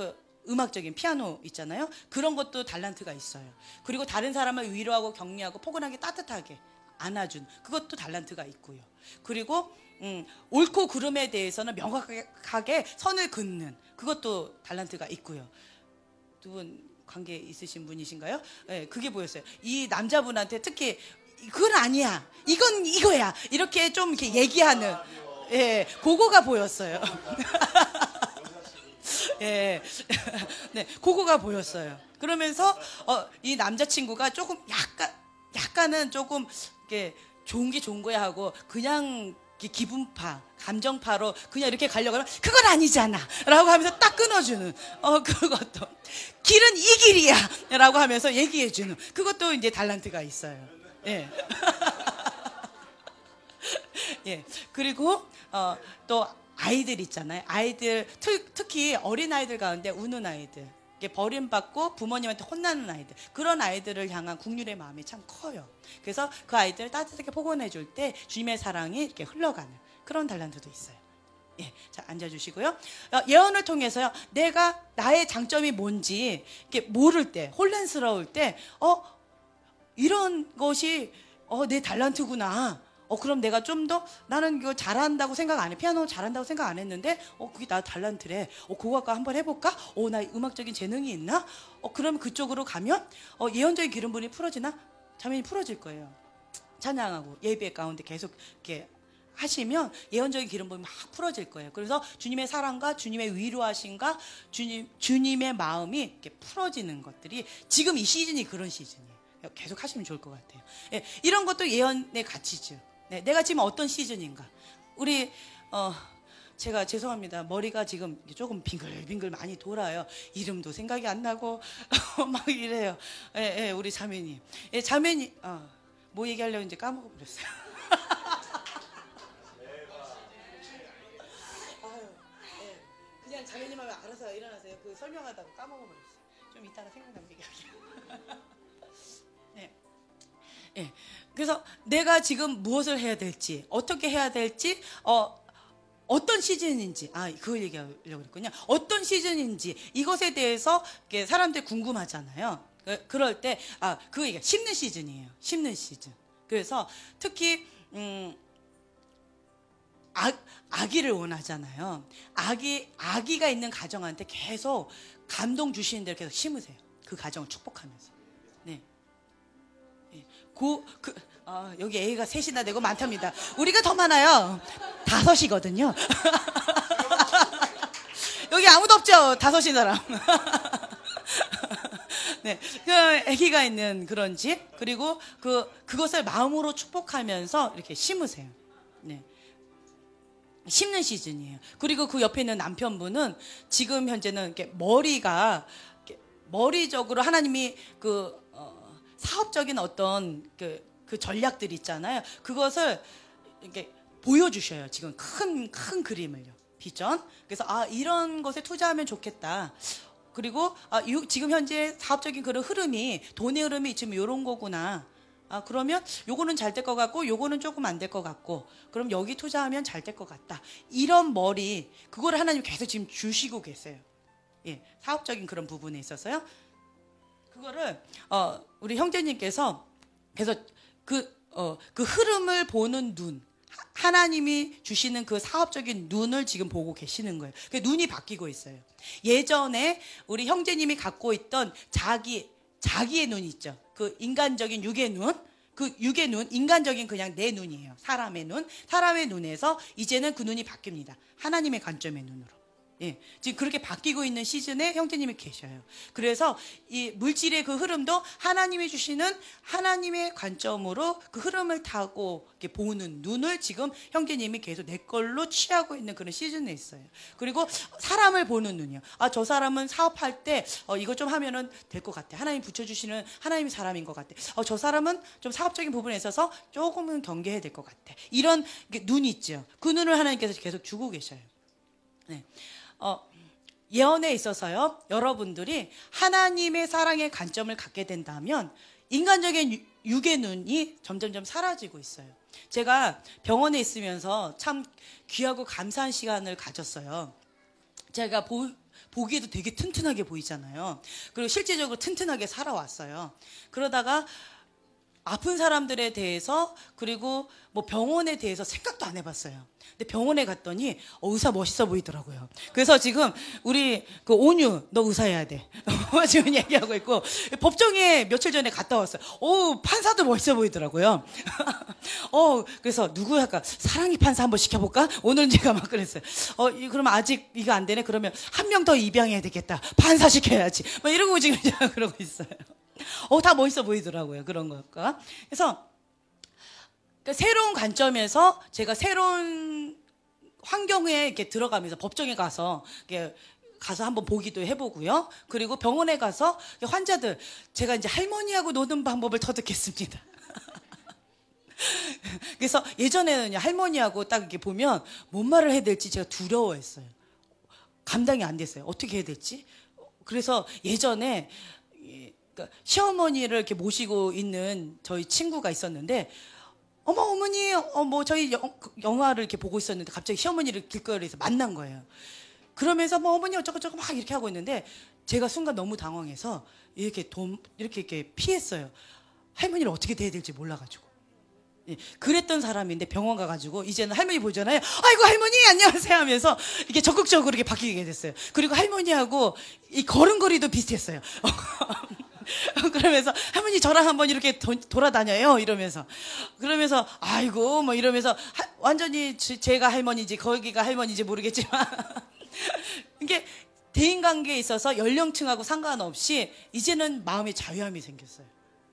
음악적인 피아노 있잖아요. 그런 것도 달란트가 있어요. 그리고 다른 사람을 위로하고 격려하고 포근하게 따뜻하게 안아준 그것도 달란트가 있고요. 그리고 옳고 그름에 대해서는 명확하게 선을 긋는 그것도 달란트가 있고요. 두 분 관계 있으신 분이신가요? 네, 그게 보였어요. 이 남자분한테 특히 그건 아니야, 이건 이거야, 이렇게 좀 이렇게 얘기하는, 예, 그거가 보였어요. 예, 네, 그거가 보였어요. 그러면서 이 남자친구가 조금 약간은 조금 이렇게 좋은 게 좋은 거야 하고 그냥 기분파, 감정파로 그냥 이렇게 가려고 하면 그건 아니잖아 라고 하면서 딱 끊어주는 그것도 길은 이 길이야 라고 하면서 얘기해주는 그것도 이제 달란트가 있어요. 예. 예. 그리고 또 아이들 있잖아요. 아이들, 특히 어린아이들 가운데 우는 아이들, 버림받고 부모님한테 혼나는 아이들, 그런 아이들을 향한 국률의 마음이 참 커요. 그래서 그 아이들 따뜻하게 포근해 줄 때 주님의 사랑이 이렇게 흘러가는 그런 달란트도 있어요. 예, 자 앉아주시고요. 예언을 통해서요, 내가 나의 장점이 뭔지 이렇게 모를 때, 혼란스러울 때, 이런 것이 내 달란트구나. 그럼 내가 좀 더, 나는 이거 잘한다고 생각 안 해. 피아노 잘한다고 생각 안 했는데, 그게 나 달란트래. 그거 아까 한번 해볼까? 나 음악적인 재능이 있나? 그럼 그쪽으로 가면, 예언적인 기름 부음이 풀어지나? 자매님 풀어질 거예요. 찬양하고 예배 가운데 계속 이렇게 하시면 예언적인 기름 부음이 막 풀어질 거예요. 그래서 주님의 사랑과 주님의 위로하심과 주님의 마음이 이렇게 풀어지는 것들이 지금 이 시즌이 그런 시즌이에요. 계속 하시면 좋을 것 같아요. 예, 이런 것도 예언의 가치죠. 네, 내가 지금 어떤 시즌인가. 우리 제가 죄송합니다. 머리가 지금 조금 빙글빙글 많이 돌아요. 이름도 생각이 안 나고 막 이래요. 예, 우리 자매님. 예, 자매님 뭐 얘기하려고 이제 까먹어 버렸어요. 그냥 자매님 하면 알아서 일어나세요. 그 설명하다가 까먹어 버렸어요. 좀 이따가 생각나면 얘기할게요. 예. 그래서 내가 지금 무엇을 해야 될지, 어떻게 해야 될지, 어떤 시즌인지, 그걸 얘기하려고 그랬군요. 어떤 시즌인지, 이것에 대해서 사람들이 궁금하잖아요. 그럴 때, 그 얘기가 심는 시즌이에요. 심는 시즌. 그래서 특히, 아기를 원하잖아요. 아기가 있는 가정한테 계속 감동 주시는 대로 계속 심으세요. 그 가정을 축복하면서. 네. 여기 애가 셋이나 되고 많답니다. 우리가 더 많아요. 5이거든요. 여기 아무도 없죠? 5이 사람. 네, 그 아기가 있는 그런 집, 그리고 그것을 마음으로 축복하면서 이렇게 심으세요. 네. 심는 시즌이에요. 그리고 그 옆에 있는 남편분은 지금 현재는 이렇게 머리적으로 하나님이 사업적인 어떤 그 전략들 있잖아요. 그것을 이렇게 보여주셔요. 지금 큰 그림을요. 비전. 그래서 이런 것에 투자하면 좋겠다. 그리고 지금 현재 사업적인 그런 흐름이, 돈의 흐름이 지금 이런 거구나. 그러면 요거는 잘 될 것 같고 요거는 조금 안 될 것 같고, 그럼 여기 투자하면 잘 될 것 같다. 이런 머리, 그거를 하나님 계속 지금 주시고 계세요. 예, 사업적인 그런 부분에 있어서요. 그거를 우리 형제님께서 그래서 그 흐름을 보는 눈, 하나님이 주시는 그 사업적인 눈을 지금 보고 계시는 거예요. 그 눈이 바뀌고 있어요. 예전에 우리 형제님이 갖고 있던 자기의 눈 있죠. 그 인간적인 육의 눈, 그 육의 눈, 인간적인 그냥 내 눈이에요. 사람의 눈에서 이제는 그 눈이 바뀝니다. 하나님의 관점의 눈으로. 예, 지금 그렇게 바뀌고 있는 시즌에 형제님이 계셔요. 그래서 이 물질의 그 흐름도 하나님이 주시는 하나님의 관점으로 그 흐름을 타고 이렇게 보는 눈을 지금 형제님이 계속 내 걸로 취하고 있는 그런 시즌에 있어요. 그리고 사람을 보는 눈이요. 저 사람은 사업할 때 이거 좀 하면은 될 것 같아. 하나님 붙여주시는 하나님의 사람인 것 같아. 저 사람은 좀 사업적인 부분에 있어서 조금은 경계해야 될 것 같아. 이런 눈이 있죠. 그 눈을 하나님께서 계속 주고 계셔요. 네. 예언에 있어서요, 여러분들이 하나님의 사랑의 관점을 갖게 된다면 인간적인 육의 눈이 점점점 사라지고 있어요. 제가 병원에 있으면서 참 귀하고 감사한 시간을 가졌어요. 제가 보기에도 되게 튼튼하게 보이잖아요. 그리고 실제적으로 튼튼하게 살아왔어요. 그러다가 아픈 사람들에 대해서, 그리고 뭐 병원에 대해서 생각도 안 해봤어요. 근데 병원에 갔더니 의사 멋있어 보이더라고요. 그래서 지금 우리 그 온유, 너 의사해야 돼. 지금 얘기하고 있고, 법정에 며칠 전에 갔다 왔어요. 판사도 멋있어 보이더라고요. 그래서 누구 할까? 사랑이 판사 한번 시켜볼까? 오늘 제가 막 그랬어요. 그러면 아직 이거 안 되네. 그러면 한 명 더 입양해야 되겠다. 판사 시켜야지. 막 이러고 지금 제가 그러고 있어요. 다 멋있어 보이더라고요. 그런 거가. 그래서 새로운 관점에서 제가 새로운 환경에 이렇게 들어가면서 법정에 가서 한번 보기도 해보고요. 그리고 병원에 가서 환자들, 제가 이제 할머니하고 노는 방법을 터득했습니다. 그래서 예전에는 할머니하고 딱 이렇게 보면 뭔 말을 해야 될지 제가 두려워했어요. 감당이 안 됐어요. 어떻게 해야 될지. 그래서 예전에 시어머니를 이렇게 모시고 있는 저희 친구가 있었는데, 어머 어머니 뭐 저희 영화를 이렇게 보고 있었는데 갑자기 시어머니를 길거리에서 만난 거예요. 그러면서 뭐 어머니 어쩌고저쩌고 막 이렇게 하고 있는데 제가 순간 너무 당황해서 이렇게 피했어요. 할머니를 어떻게 대해야 될지 몰라가지고. 예, 그랬던 사람인데 병원 가가지고 이제는 할머니 보잖아요. 아이고 할머니 안녕하세요 하면서 이게 적극적으로 이렇게 바뀌게 됐어요. 그리고 할머니하고 이 걸음걸이도 비슷했어요. 그러면서 할머니 저랑 한번 이렇게 돌아다녀요 이러면서 그러면서 아이고 뭐 이러면서 완전히 제가 할머니지 거기가 할머니지 모르겠지만 이게 대인관계에 있어서 연령층하고 상관없이 이제는 마음의 자유함이 생겼어요.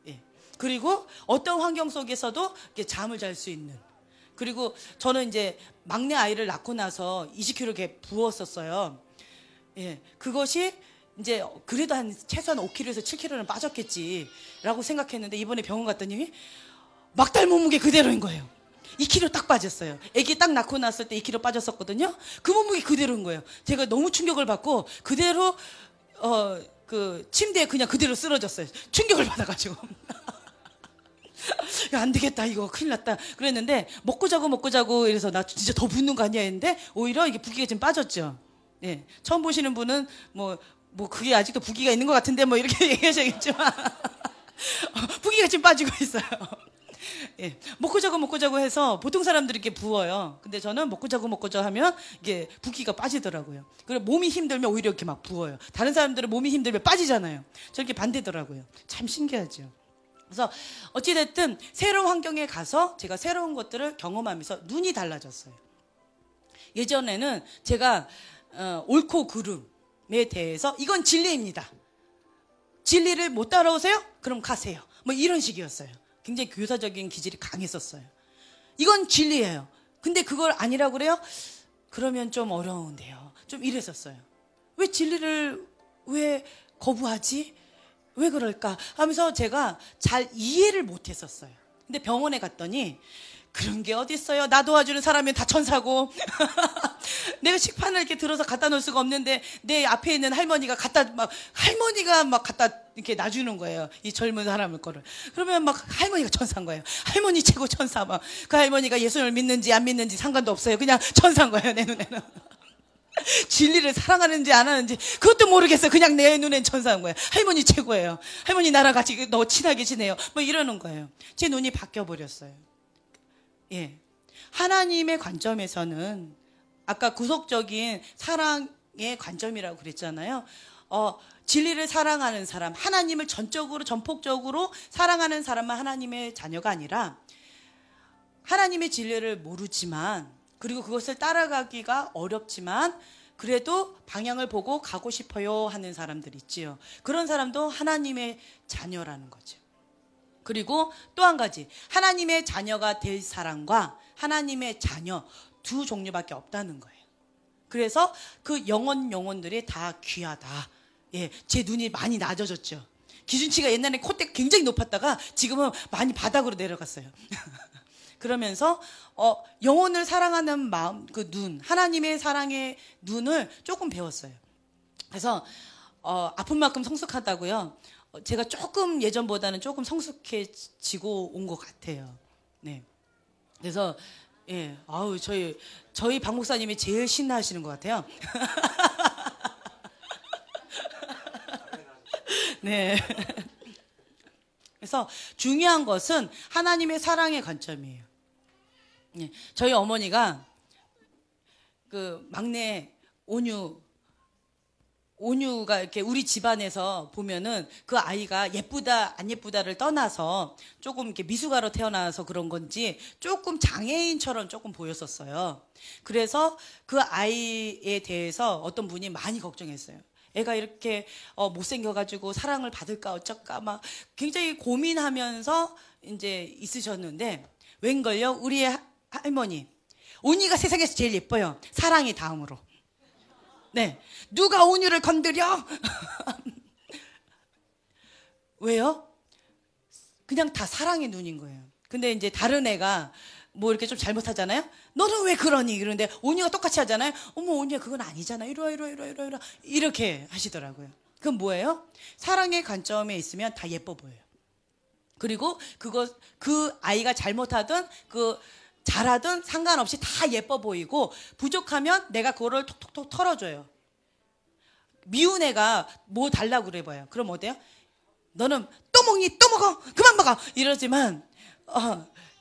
예. 그리고 어떤 환경 속에서도 이렇게 잠을 잘 수 있는. 그리고 저는 이제 막내 아이를 낳고 나서 20kg 이렇게 부었었어요. 예. 그것이 이제 그래도 한 최소한 5kg에서 7kg는 빠졌겠지라고 생각했는데 이번에 병원 갔더니 막달 몸무게 그대로인 거예요. 2kg 딱 빠졌어요. 아기 딱 낳고 났을 때 2kg 빠졌었거든요. 그 몸무게 그대로인 거예요. 제가 너무 충격을 받고 그대로 그 침대에 그냥 그대로 쓰러졌어요. 충격을 받아가지고. 야, 안 되겠다 이거 큰일 났다 그랬는데 먹고 자고 이래서 나 진짜 더 붓는 거 아니야 했는데 오히려 이게 부기가 좀 빠졌죠. 예. 처음 보시는 분은 뭐 그게 아직도 부기가 있는 것 같은데 뭐 이렇게 얘기하시겠지만 부기가 지금 빠지고 있어요. 예, 먹고 자고 해서 보통 사람들이 이렇게 부어요. 근데 저는 먹고 자고 하면 이게 부기가 빠지더라고요. 그리고 몸이 힘들면 오히려 이렇게 막 부어요. 다른 사람들은 몸이 힘들면 빠지잖아요. 저렇게 반대더라고요. 참 신기하죠. 그래서 어찌됐든 새로운 환경에 가서 제가 새로운 것들을 경험하면서 눈이 달라졌어요. 예전에는 제가 옳고 그름에 대해서 이건 진리입니다. 진리를 못 따라오세요? 그럼 가세요. 뭐 이런 식이었어요. 굉장히 교사적인 기질이 강했었어요. 이건 진리예요. 근데 그걸 아니라고 그래요? 그러면 좀 어려운데요. 좀 이랬었어요. 왜 진리를 왜 거부하지? 왜 그럴까? 하면서 제가 잘 이해를 못했었어요. 근데 병원에 갔더니 그런 게 어디 있어요? 나 도와주는 사람이 다 천사고 내가 식판을 이렇게 들어서 갖다 놓을 수가 없는데 내 앞에 있는 할머니가 막 갖다 이렇게 놔주는 거예요. 이 젊은 사람을 거를. 그러면 막 할머니가 천사인 거예요. 할머니 최고 천사 막. 그 할머니가 예수를 믿는지 안 믿는지 상관도 없어요. 그냥 천사인 거예요. 내 눈에는. 진리를 사랑하는지 안 하는지 그것도 모르겠어요. 그냥 내 눈엔 천사인 거예요. 할머니 최고예요. 할머니 나랑 같이 너무 친하게 지내요. 뭐 이러는 거예요. 제 눈이 바뀌어 버렸어요. 예. 하나님의 관점에서는 아까 구속적인 사랑의 관점이라고 그랬잖아요. 진리를 사랑하는 사람, 하나님을 전폭적으로 사랑하는 사람만 하나님의 자녀가 아니라 하나님의 진리를 모르지만 그리고 그것을 따라가기가 어렵지만 그래도 방향을 보고 가고 싶어요 하는 사람들 있지요. 그런 사람도 하나님의 자녀라는 거죠. 그리고 또 한 가지, 하나님의 자녀가 될 사람과 하나님의 자녀 두 종류밖에 없다는 거예요. 그래서 그 영혼들이 다 귀하다. 예, 제 눈이 많이 낮아졌죠. 기준치가 옛날에 콧대 굉장히 높았다가 지금은 많이 바닥으로 내려갔어요. 그러면서 영혼을 사랑하는 마음, 그 눈, 하나님의 사랑의 눈을 조금 배웠어요. 그래서 아픈 만큼 성숙하다고요. 제가 조금 예전보다는 조금 성숙해지고 온 것 같아요. 네. 그래서 예, 아우 저희 박 목사님이 제일 신나하시는 것 같아요. 네. 그래서 중요한 것은 하나님의 사랑의 관점이에요. 네. 저희 어머니가 그 막내 온유가 이렇게 우리 집안에서 보면은 그 아이가 예쁘다 안 예쁘다를 떠나서 조금 이렇게 미숙아로 태어나서 그런 건지 조금 장애인처럼 조금 보였었어요. 그래서 그 아이에 대해서 어떤 분이 많이 걱정했어요. 애가 이렇게 못생겨가지고 사랑을 받을까 어쩔까 막 굉장히 고민하면서 이제 있으셨는데 웬걸요? 우리 할머니 온이가 세상에서 제일 예뻐요. 사랑이 다음으로. 네, 누가 온유를 건드려? 왜요? 그냥 다 사랑의 눈인 거예요. 근데 이제 다른 애가 뭐 이렇게 좀 잘못하잖아요. 너는 왜 그러니? 그런데 온유가 똑같이 하잖아요. 어머 온유야 그건 아니잖아. 이리 와 이렇게 하시더라고요. 그건 뭐예요? 사랑의 관점에 있으면 다 예뻐 보여요. 그리고 그 아이가 잘못하든 잘하든 상관없이 다 예뻐 보이고, 부족하면 내가 그거를 톡톡톡 털어줘요. 미운 애가 뭐 달라고 그래 봐요. 그럼 어때요? 너는 또 먹니? 또 먹어! 그만 먹어! 이러지만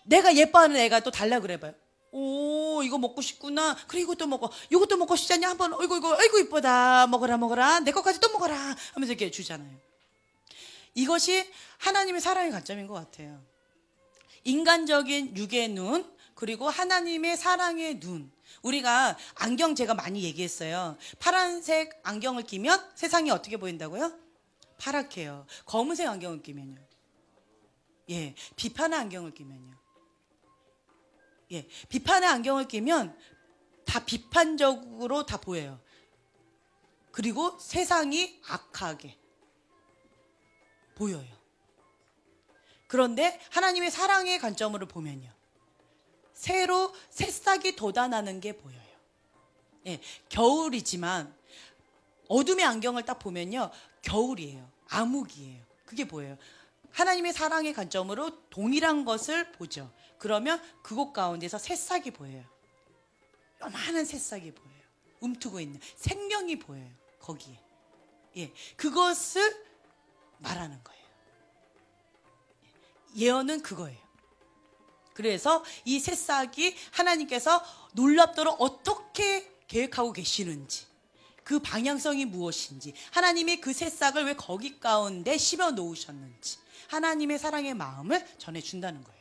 내가 예뻐하는 애가 또 달라고 그래 봐요. 오, 이거 먹고 싶구나. 그래, 이것도 먹어. 이것도 먹고 싶지 않냐? 한번, 아이고 이쁘다. 먹어라. 내 것까지 또 먹어라. 하면서 이렇게 주잖아요. 이것이 하나님의 사랑의 관점인 것 같아요. 인간적인 육의 눈, 그리고 하나님의 사랑의 눈. 우리가 안경 제가 많이 얘기했어요. 파란색 안경을 끼면 세상이 어떻게 보인다고요? 파랗게요. 검은색 안경을 끼면요. 예, 비판의 안경을 끼면요. 예, 비판의 안경을 끼면 다 비판적으로 다 보여요. 그리고 세상이 악하게 보여요. 그런데 하나님의 사랑의 관점으로 보면요, 새로 새싹이 돋아나는 게 보여요. 예, 겨울이지만 어둠의 안경을 딱 보면요, 겨울이에요. 암흑이에요. 그게 보여요. 하나님의 사랑의 관점으로 동일한 것을 보죠. 그러면 그곳 가운데서 새싹이 보여요. 요만한 새싹이 보여요. 움트고 있는 생명이 보여요. 거기에. 예, 그것을 말하는 거예요. 예언은 그거예요. 그래서 이 새싹이 하나님께서 놀랍도록 어떻게 계획하고 계시는지, 그 방향성이 무엇인지, 하나님이 그 새싹을 왜 거기 가운데 심어 놓으셨는지, 하나님의 사랑의 마음을 전해준다는 거예요.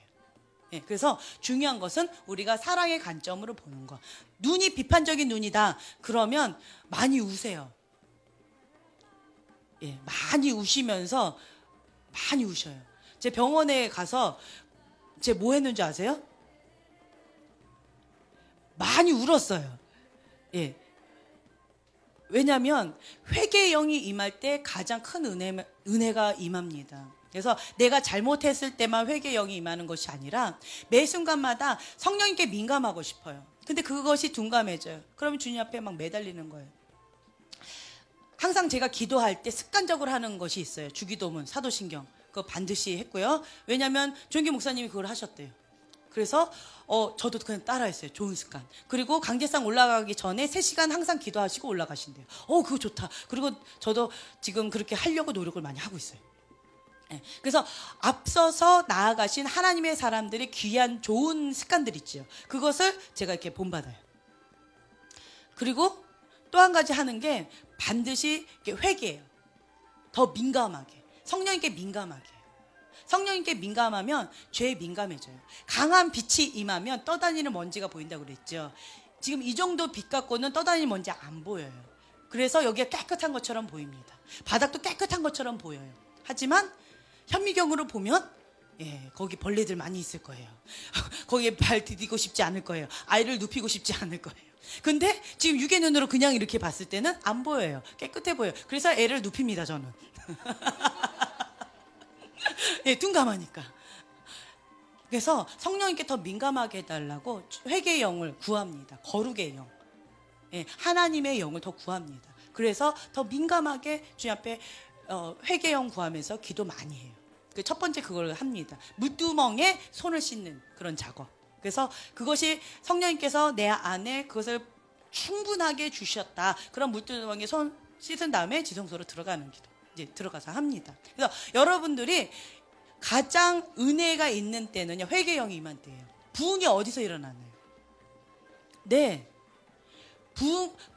예, 그래서 중요한 것은 우리가 사랑의 관점으로 보는 거. 눈이 비판적인 눈이다. 그러면 많이 우세요. 예, 많이 우시면서 많이 우셔요. 제 병원에 가서 제 뭐 했는지 아세요? 많이 울었어요. 예. 왜냐하면 회개의 영이 임할 때 가장 큰 은혜가 임합니다. 그래서 내가 잘못했을 때만 회개의 영이 임하는 것이 아니라 매 순간마다 성령님께 민감하고 싶어요. 근데 그것이 둔감해져요. 그러면 주님 앞에 막 매달리는 거예요. 항상 제가 기도할 때 습관적으로 하는 것이 있어요. 주기도문, 사도신경. 그거 반드시 했고요. 왜냐하면 조은기 목사님이 그걸 하셨대요. 그래서 저도 그냥 따라했어요. 좋은 습관. 그리고 강제상 올라가기 전에 3시간 항상 기도하시고 올라가신대요. 그거 좋다. 그리고 저도 지금 그렇게 하려고 노력을 많이 하고 있어요. 네. 그래서 앞서서 나아가신 하나님의 사람들의 귀한 좋은 습관들 있죠. 그것을 제가 이렇게 본받아요. 그리고 또 한 가지 하는 게 반드시 회개예요. 더 민감하게. 성령님께 민감하게. 성령님께 민감하면 죄에 민감해져요. 강한 빛이 임하면 떠다니는 먼지가 보인다고 그랬죠. 지금 이 정도 빛 갖고는 떠다니는 먼지 안 보여요. 그래서 여기가 깨끗한 것처럼 보입니다. 바닥도 깨끗한 것처럼 보여요. 하지만 현미경으로 보면 거기 벌레들 많이 있을 거예요. 거기에 발 디디고 싶지 않을 거예요. 아이를 눕히고 싶지 않을 거예요. 근데 지금 육의 눈으로 그냥 이렇게 봤을 때는 안 보여요. 깨끗해 보여요. 그래서 애를 눕힙니다, 저는. 예, 둔감하니까. 그래서 성령님께 더 민감하게 해달라고 회개의 영을 구합니다. 거룩의 영. 예, 하나님의 영을 더 구합니다. 그래서 더 민감하게 주님 앞에 회개의 영 구하면서 기도 많이 해요. 첫 번째 그걸 합니다. 물두멍에 손을 씻는 그런 작업. 그래서 그것이 성령님께서 내 안에 그것을 충분하게 주셨다. 그런 물두멍에 손 씻은 다음에 지성소로 들어가는 기도. 이제 들어가서 합니다. 그래서 여러분들이 가장 은혜가 있는 때는요, 회개의 영이 임한 때예요. 부흥이 어디서 일어나나요? 네.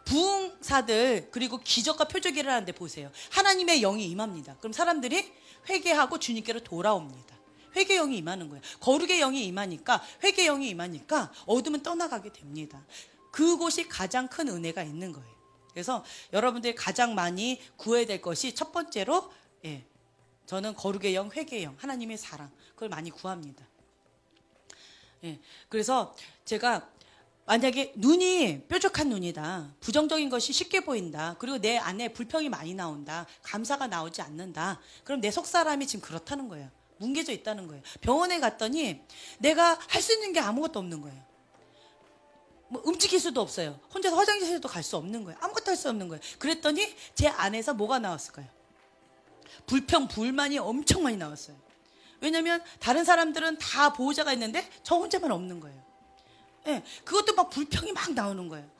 부흥사들, 그리고 기적과 표적이 일어나는 데 보세요. 하나님의 영이 임합니다. 그럼 사람들이 회개하고 주님께로 돌아옵니다. 회개의 영이 임하는 거예요. 거룩의 영이 임하니까, 회개의 영이 임하니까 어둠은 떠나가게 됩니다. 그곳이 가장 큰 은혜가 있는 거예요. 그래서 여러분들이 가장 많이 구해야 될 것이 첫 번째로, 저는 거룩의 영, 회개의 영, 하나님의 사랑, 그걸 많이 구합니다. 그래서 제가 만약에 눈이 뾰족한 눈이다, 부정적인 것이 쉽게 보인다, 그리고 내 안에 불평이 많이 나온다, 감사가 나오지 않는다, 그럼 내 속사람이 지금 그렇다는 거예요. 뭉개져 있다는 거예요. 병원에 갔더니 내가 할 수 있는 게 아무것도 없는 거예요. 뭐 움직일 수도 없어요. 혼자서 화장실에도 갈 수 없는 거예요. 아무것도 할 수 없는 거예요. 그랬더니 제 안에서 뭐가 나왔을까요? 불평, 불만이 엄청 많이 나왔어요. 왜냐면 다른 사람들은 다 보호자가 있는데 저 혼자만 없는 거예요. 예, 그것도 막 불평이 막 나오는 거예요.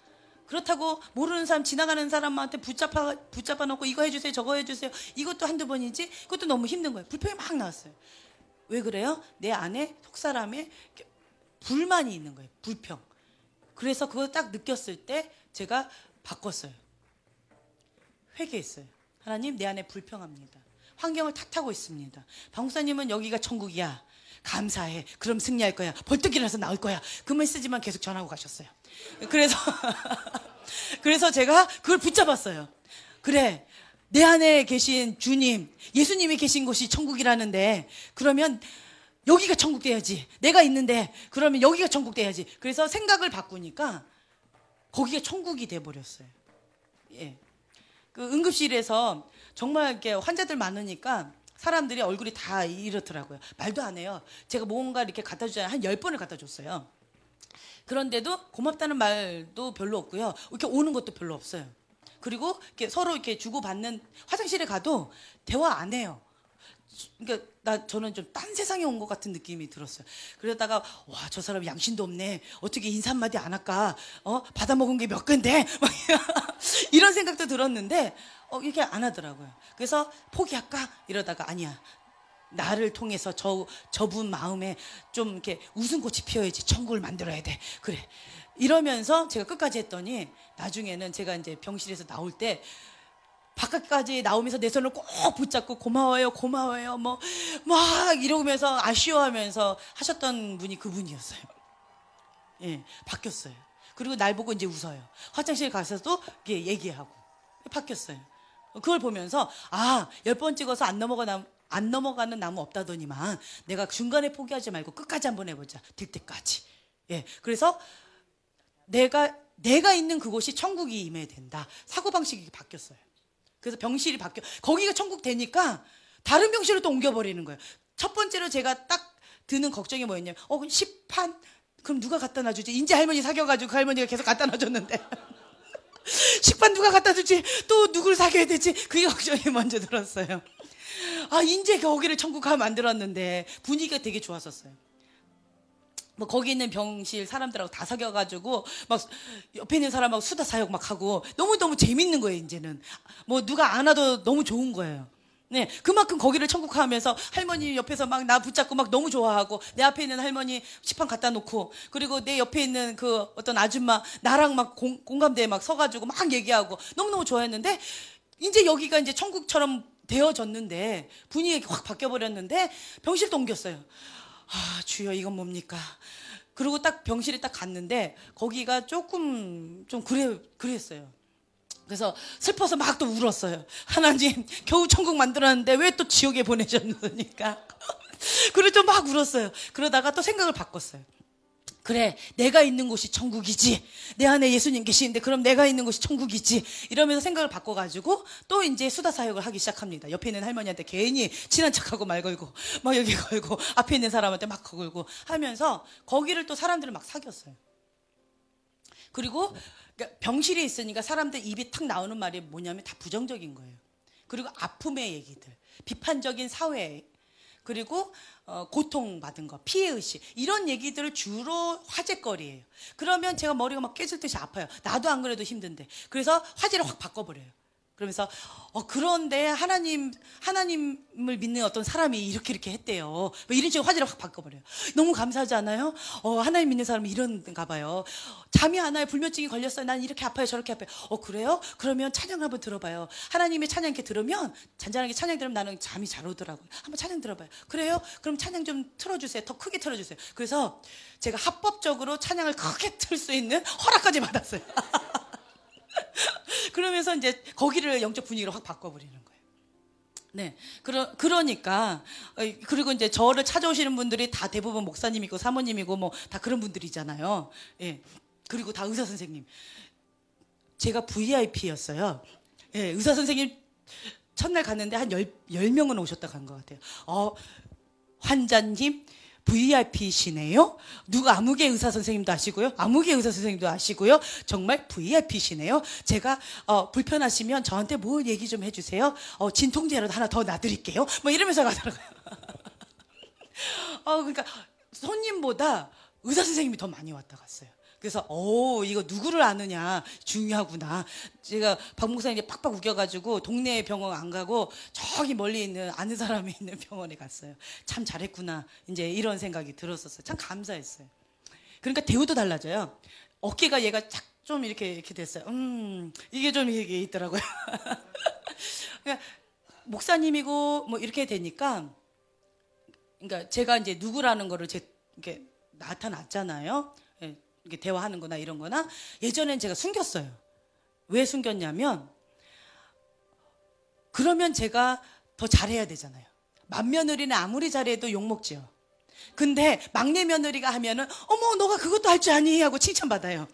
그렇다고 모르는 사람, 지나가는 사람한테 붙잡아 놓고 이거 해주세요, 저거 해주세요. 이것도 한두 번이지, 그것도 너무 힘든 거예요. 불평이 막 나왔어요. 왜 그래요? 내 안에 속사람에 불만이 있는 거예요. 불평. 그래서 그걸 딱 느꼈을 때 제가 바꿨어요. 회개했어요. 하나님, 내 안에 불평합니다. 환경을 탓하고 있습니다. 박목사님은 여기가 천국이야. 감사해. 그럼 승리할 거야. 벌떡 일어나서 나올 거야. 그 메시지만 계속 전하고 가셨어요. 그래서 제가 그걸 붙잡았어요. 그래, 내 안에 계신 주님, 예수님이 계신 곳이 천국이라는데 그러면 여기가 천국 돼야지. 내가 있는데 그러면 여기가 천국 돼야지. 그래서 생각을 바꾸니까 거기가 천국이 돼버렸어요. 예. 그 응급실에서 정말 이렇게 환자들 많으니까 사람들이 얼굴이 다 이렇더라고요. 말도 안 해요. 제가 뭔가 이렇게 갖다 주잖아요. 한 10번을 갖다 줬어요. 그런데도 고맙다는 말도 별로 없고요. 이렇게 오는 것도 별로 없어요. 그리고 이렇게 서로 이렇게 주고받는, 화장실에 가도 대화 안 해요. 그러니까 저는 좀 딴 세상에 온 것 같은 느낌이 들었어요. 그러다가 와, 저 사람 양심도 없네. 어떻게 인사 한마디 안 할까? 받아먹은 게 몇 개인데? 막 이런 생각도 들었는데 이렇게 안 하더라고요. 그래서 포기할까? 이러다가 아니야. 나를 통해서 저분 마음에 좀 이렇게 웃음꽃이 피어야지 천국을 만들어야 돼. 그래. 이러면서 제가 끝까지 했더니 나중에는 제가 이제 병실에서 나올 때 바깥까지 나오면서 내 손을 꼭 붙잡고 고마워요, 고마워요, 뭐 막 이러면서 아쉬워하면서 하셨던 분이 그분이었어요. 예, 바뀌었어요. 그리고 날 보고 이제 웃어요. 화장실 가서도 얘기하고 바뀌었어요. 그걸 보면서 10번 찍어서 안 넘어가는 나무 없다더니만 내가 중간에 포기하지 말고 끝까지 한번 해보자. 될 때까지. 예, 그래서 내가 있는 그곳이 천국이 임해야 된다. 사고방식이 바뀌었어요. 그래서 병실이 거기가 천국 되니까 다른 병실로 또 옮겨버리는 거예요. 첫 번째로 제가 딱 드는 걱정이 뭐였냐면 식판? 그럼 누가 갖다 놔주지? 인제 할머니 사귀어가지고 그 할머니가 계속 갖다 놔줬는데 식판 누가 갖다 주지? 또 누굴 사귀어야 되지? 그게 걱정이 먼저 들었어요. 인제 거기를 천국화 만들었는데 분위기가 되게 좋았었어요. 뭐 거기 있는 병실 사람들하고 다 사귀어가지고 막 옆에 있는 사람하고 수다 사욕 막 하고 너무너무 재밌는 거예요. 이제는 뭐 누가 안 와도 너무 좋은 거예요. 네, 그만큼 거기를 천국화하면서 할머니 옆에서 막 나 붙잡고 막 너무 좋아하고 내 앞에 있는 할머니 식판 갖다 놓고 그리고 내 옆에 있는 그 어떤 아줌마 나랑 막 공감대에 막 서가지고 막 얘기하고 너무너무 좋아했는데 이제 여기가 이제 천국처럼 되어졌는데 분위기가 확 바뀌어버렸는데 병실도 옮겼어요. 주여 이건 뭡니까? 그리고 딱 병실에 딱 갔는데 거기가 조금 좀 그랬어요. 그래서 슬퍼서 막 또 울었어요. 하나님 겨우 천국 만들었는데 왜 또 지옥에 보내셨느니까. 그래서 막 울었어요. 그러다가 또 생각을 바꿨어요. 그래, 내가 있는 곳이 천국이지. 내 안에 예수님 계시는데 그럼 내가 있는 곳이 천국이지. 이러면서 생각을 바꿔가지고 또 이제 수다 사역을 하기 시작합니다. 옆에 있는 할머니한테 괜히 친한 척하고 말 걸고 막 여기 걸고 앞에 있는 사람한테 막 걸고 하면서 거기를 또 사람들을 막 사귀었어요. 그리고 병실에 있으니까 사람들 입이 탁 나오는 말이 뭐냐면 다 부정적인 거예요. 그리고 아픔의 얘기들, 비판적인 사회, 그리고 고통받은 거, 피해의식 이런 얘기들을 주로 화제거리예요. 그러면 제가 머리가 막 깨질 듯이 아파요. 나도 안 그래도 힘든데. 그래서 화제를 확 바꿔버려요. 그러면서 그런데 하나님을 믿는 어떤 사람이 이렇게 했대요. 뭐 이런 식으로 화제를 확 바꿔버려요. 너무 감사하지 않아요? 하나님 믿는 사람이 이런가 봐요. 잠이 안 와요. 불면증이 걸렸어요. 난 이렇게 아파요. 저렇게 아파요. 그래요? 그러면 찬양 한번 들어봐요. 하나님의 찬양 이렇게 들으면 잔잔하게 찬양 들으면 나는 잠이 잘 오더라고요. 한번 찬양 들어봐요. 그래요? 그럼 찬양 좀 틀어주세요. 더 크게 틀어주세요. 그래서 제가 합법적으로 찬양을 크게 틀 수 있는 허락까지 받았어요. 그러면서 이제 거기를 영적 분위기로 확 바꿔버리는 거예요. 네, 그러니까 그리고 이제 저를 찾아오시는 분들이 다 대부분 목사님이고 사모님이고 뭐 다 그런 분들이잖아요. 예, 그리고 다 의사 선생님. 제가 VIP였어요. 예, 의사 선생님 첫날 갔는데 한 10명은 오셨다고 한 것 같아요. 환자님 VIP시네요. 누가 아무개 의사 선생님도 아시고요. 아무개 의사 선생님도 아시고요. 정말 VIP시네요. 제가 불편하시면 저한테 뭐 얘기 좀 해주세요. 진통제라도 하나 더 놔드릴게요. 뭐 이러면서 가더라고요. 그러니까 손님보다 의사 선생님이 더 많이 왔다 갔어요. 그래서 이거 누구를 아느냐 중요하구나. 제가 박 목사님이 팍팍 우겨가지고 동네 병원 안 가고 저기 멀리 있는 아는 사람이 있는 병원에 갔어요. 참 잘했구나. 이제 이런 생각이 들었었어요. 참 감사했어요. 그러니까 대우도 달라져요. 어깨가 얘가 쫙 좀 이렇게 됐어요. 이게 좀 이게 있더라고요. 그러니까 목사님이고 뭐 이렇게 되니까, 그러니까 제가 이제 누구라는 거를 이렇게 나타났잖아요. 예, 이렇게 대화하는 거나 이런 거나. 예전엔 제가 숨겼어요. 왜 숨겼냐면, 그러면 제가 더 잘해야 되잖아요. 맏며느리는 아무리 잘해도 욕먹지요. 근데 막내 며느리가 하면은 어머 너가 그것도 할 줄 아니 하고 칭찬받아요.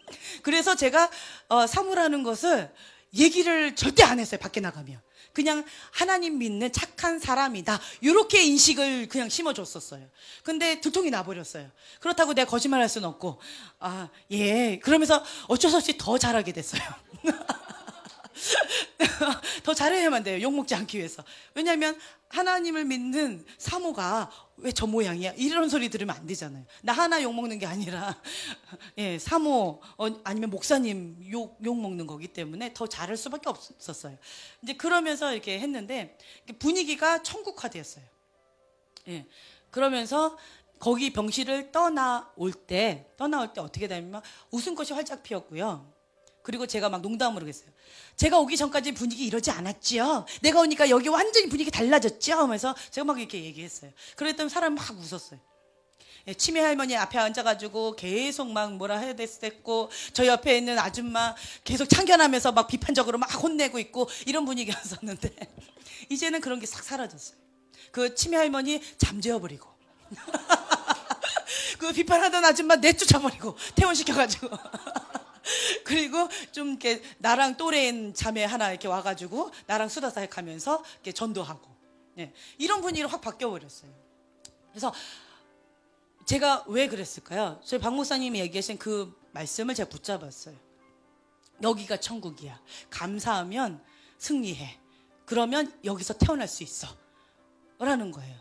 그래서 제가 사모라는 것을 얘기를 절대 안 했어요. 밖에 나가면 그냥 하나님 믿는 착한 사람이다 이렇게 인식을 그냥 심어줬었어요. 근데 들통이 나버렸어요. 그렇다고 내가 거짓말할 수는 없고 예 그러면서 어쩔 수 없이 더 잘하게 됐어요. 더 잘해야만 돼요. 욕먹지 않기 위해서. 왜냐하면 하나님을 믿는 사모가 왜 저 모양이야? 이런 소리 들으면 안 되잖아요. 나 하나 욕먹는 게 아니라 예, 사모 아니면 목사님 욕먹는 거기 때문에 더 잘할 수밖에 없었어요. 이제 그러면서 이렇게 했는데 분위기가 천국화되었어요. 예, 그러면서 거기 병실을 떠나올 때 어떻게 되냐면 웃음꽃이 활짝 피었고요. 그리고 제가 막 농담으로 했어요. 제가 오기 전까지 분위기 이러지 않았지요. 내가 오니까 여기 완전히 분위기 달라졌죠. 하면서 제가 막 이렇게 얘기했어요. 그랬더니 사람이 막 웃었어요. 예, 치매 할머니 앞에 앉아가지고 계속 막 뭐라 해야 됐고, 저 옆에 있는 아줌마 계속 참견하면서 막 비판적으로 막 혼내고 있고 이런 분위기였었는데 이제는 그런 게 싹 사라졌어요. 그 치매 할머니 잠재워버리고 그 비판하던 아줌마 내쫓아버리고 퇴원시켜가지고 그리고 좀 이렇게 나랑 또래인 자매 하나 이렇게 와가지고 나랑 수다사역 하면서 이렇게 전도하고, 네, 이런 분위기로 확 바뀌어버렸어요. 그래서 제가 왜 그랬을까요? 저희 박 목사님이 얘기하신 그 말씀을 제가 붙잡았어요. 여기가 천국이야. 감사하면 승리해. 그러면 여기서 태어날 수 있어. 라는 거예요.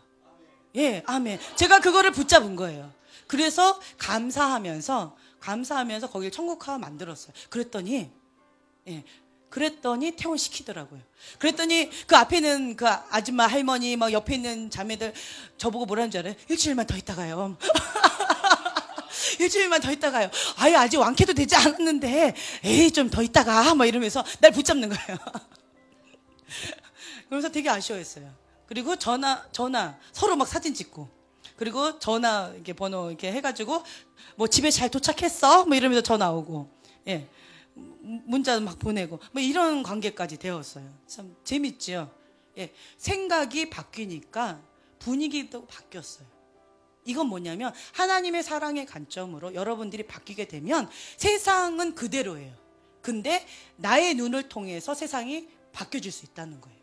예, 아멘. 제가 그거를 붙잡은 거예요. 그래서 감사하면서 거길 천국화 만들었어요. 그랬더니 퇴원시키더라고요. 그랬더니 그 앞에 있는 그 아줌마 할머니 막 옆에 있는 자매들 저보고 뭐라는 줄 알아요? 일주일만 더 있다가요. 일주일만 더 있다가요. 아직 완쾌도 되지 않았는데 에이 좀 더 있다가 막 이러면서 날 붙잡는 거예요. 그래서 되게 아쉬워했어요. 그리고 전화 서로 막 사진 찍고, 그리고 전화 이렇게 번호 이렇게 해가지고 뭐 집에 잘 도착했어? 뭐 이러면서 전화 오고, 예, 문자 막 보내고 뭐 이런 관계까지 되었어요. 참 재밌죠. 예, 생각이 바뀌니까 분위기도 바뀌었어요. 이건 뭐냐면 하나님의 사랑의 관점으로 여러분들이 바뀌게 되면 세상은 그대로예요. 근데 나의 눈을 통해서 세상이 바뀌어질 수 있다는 거예요.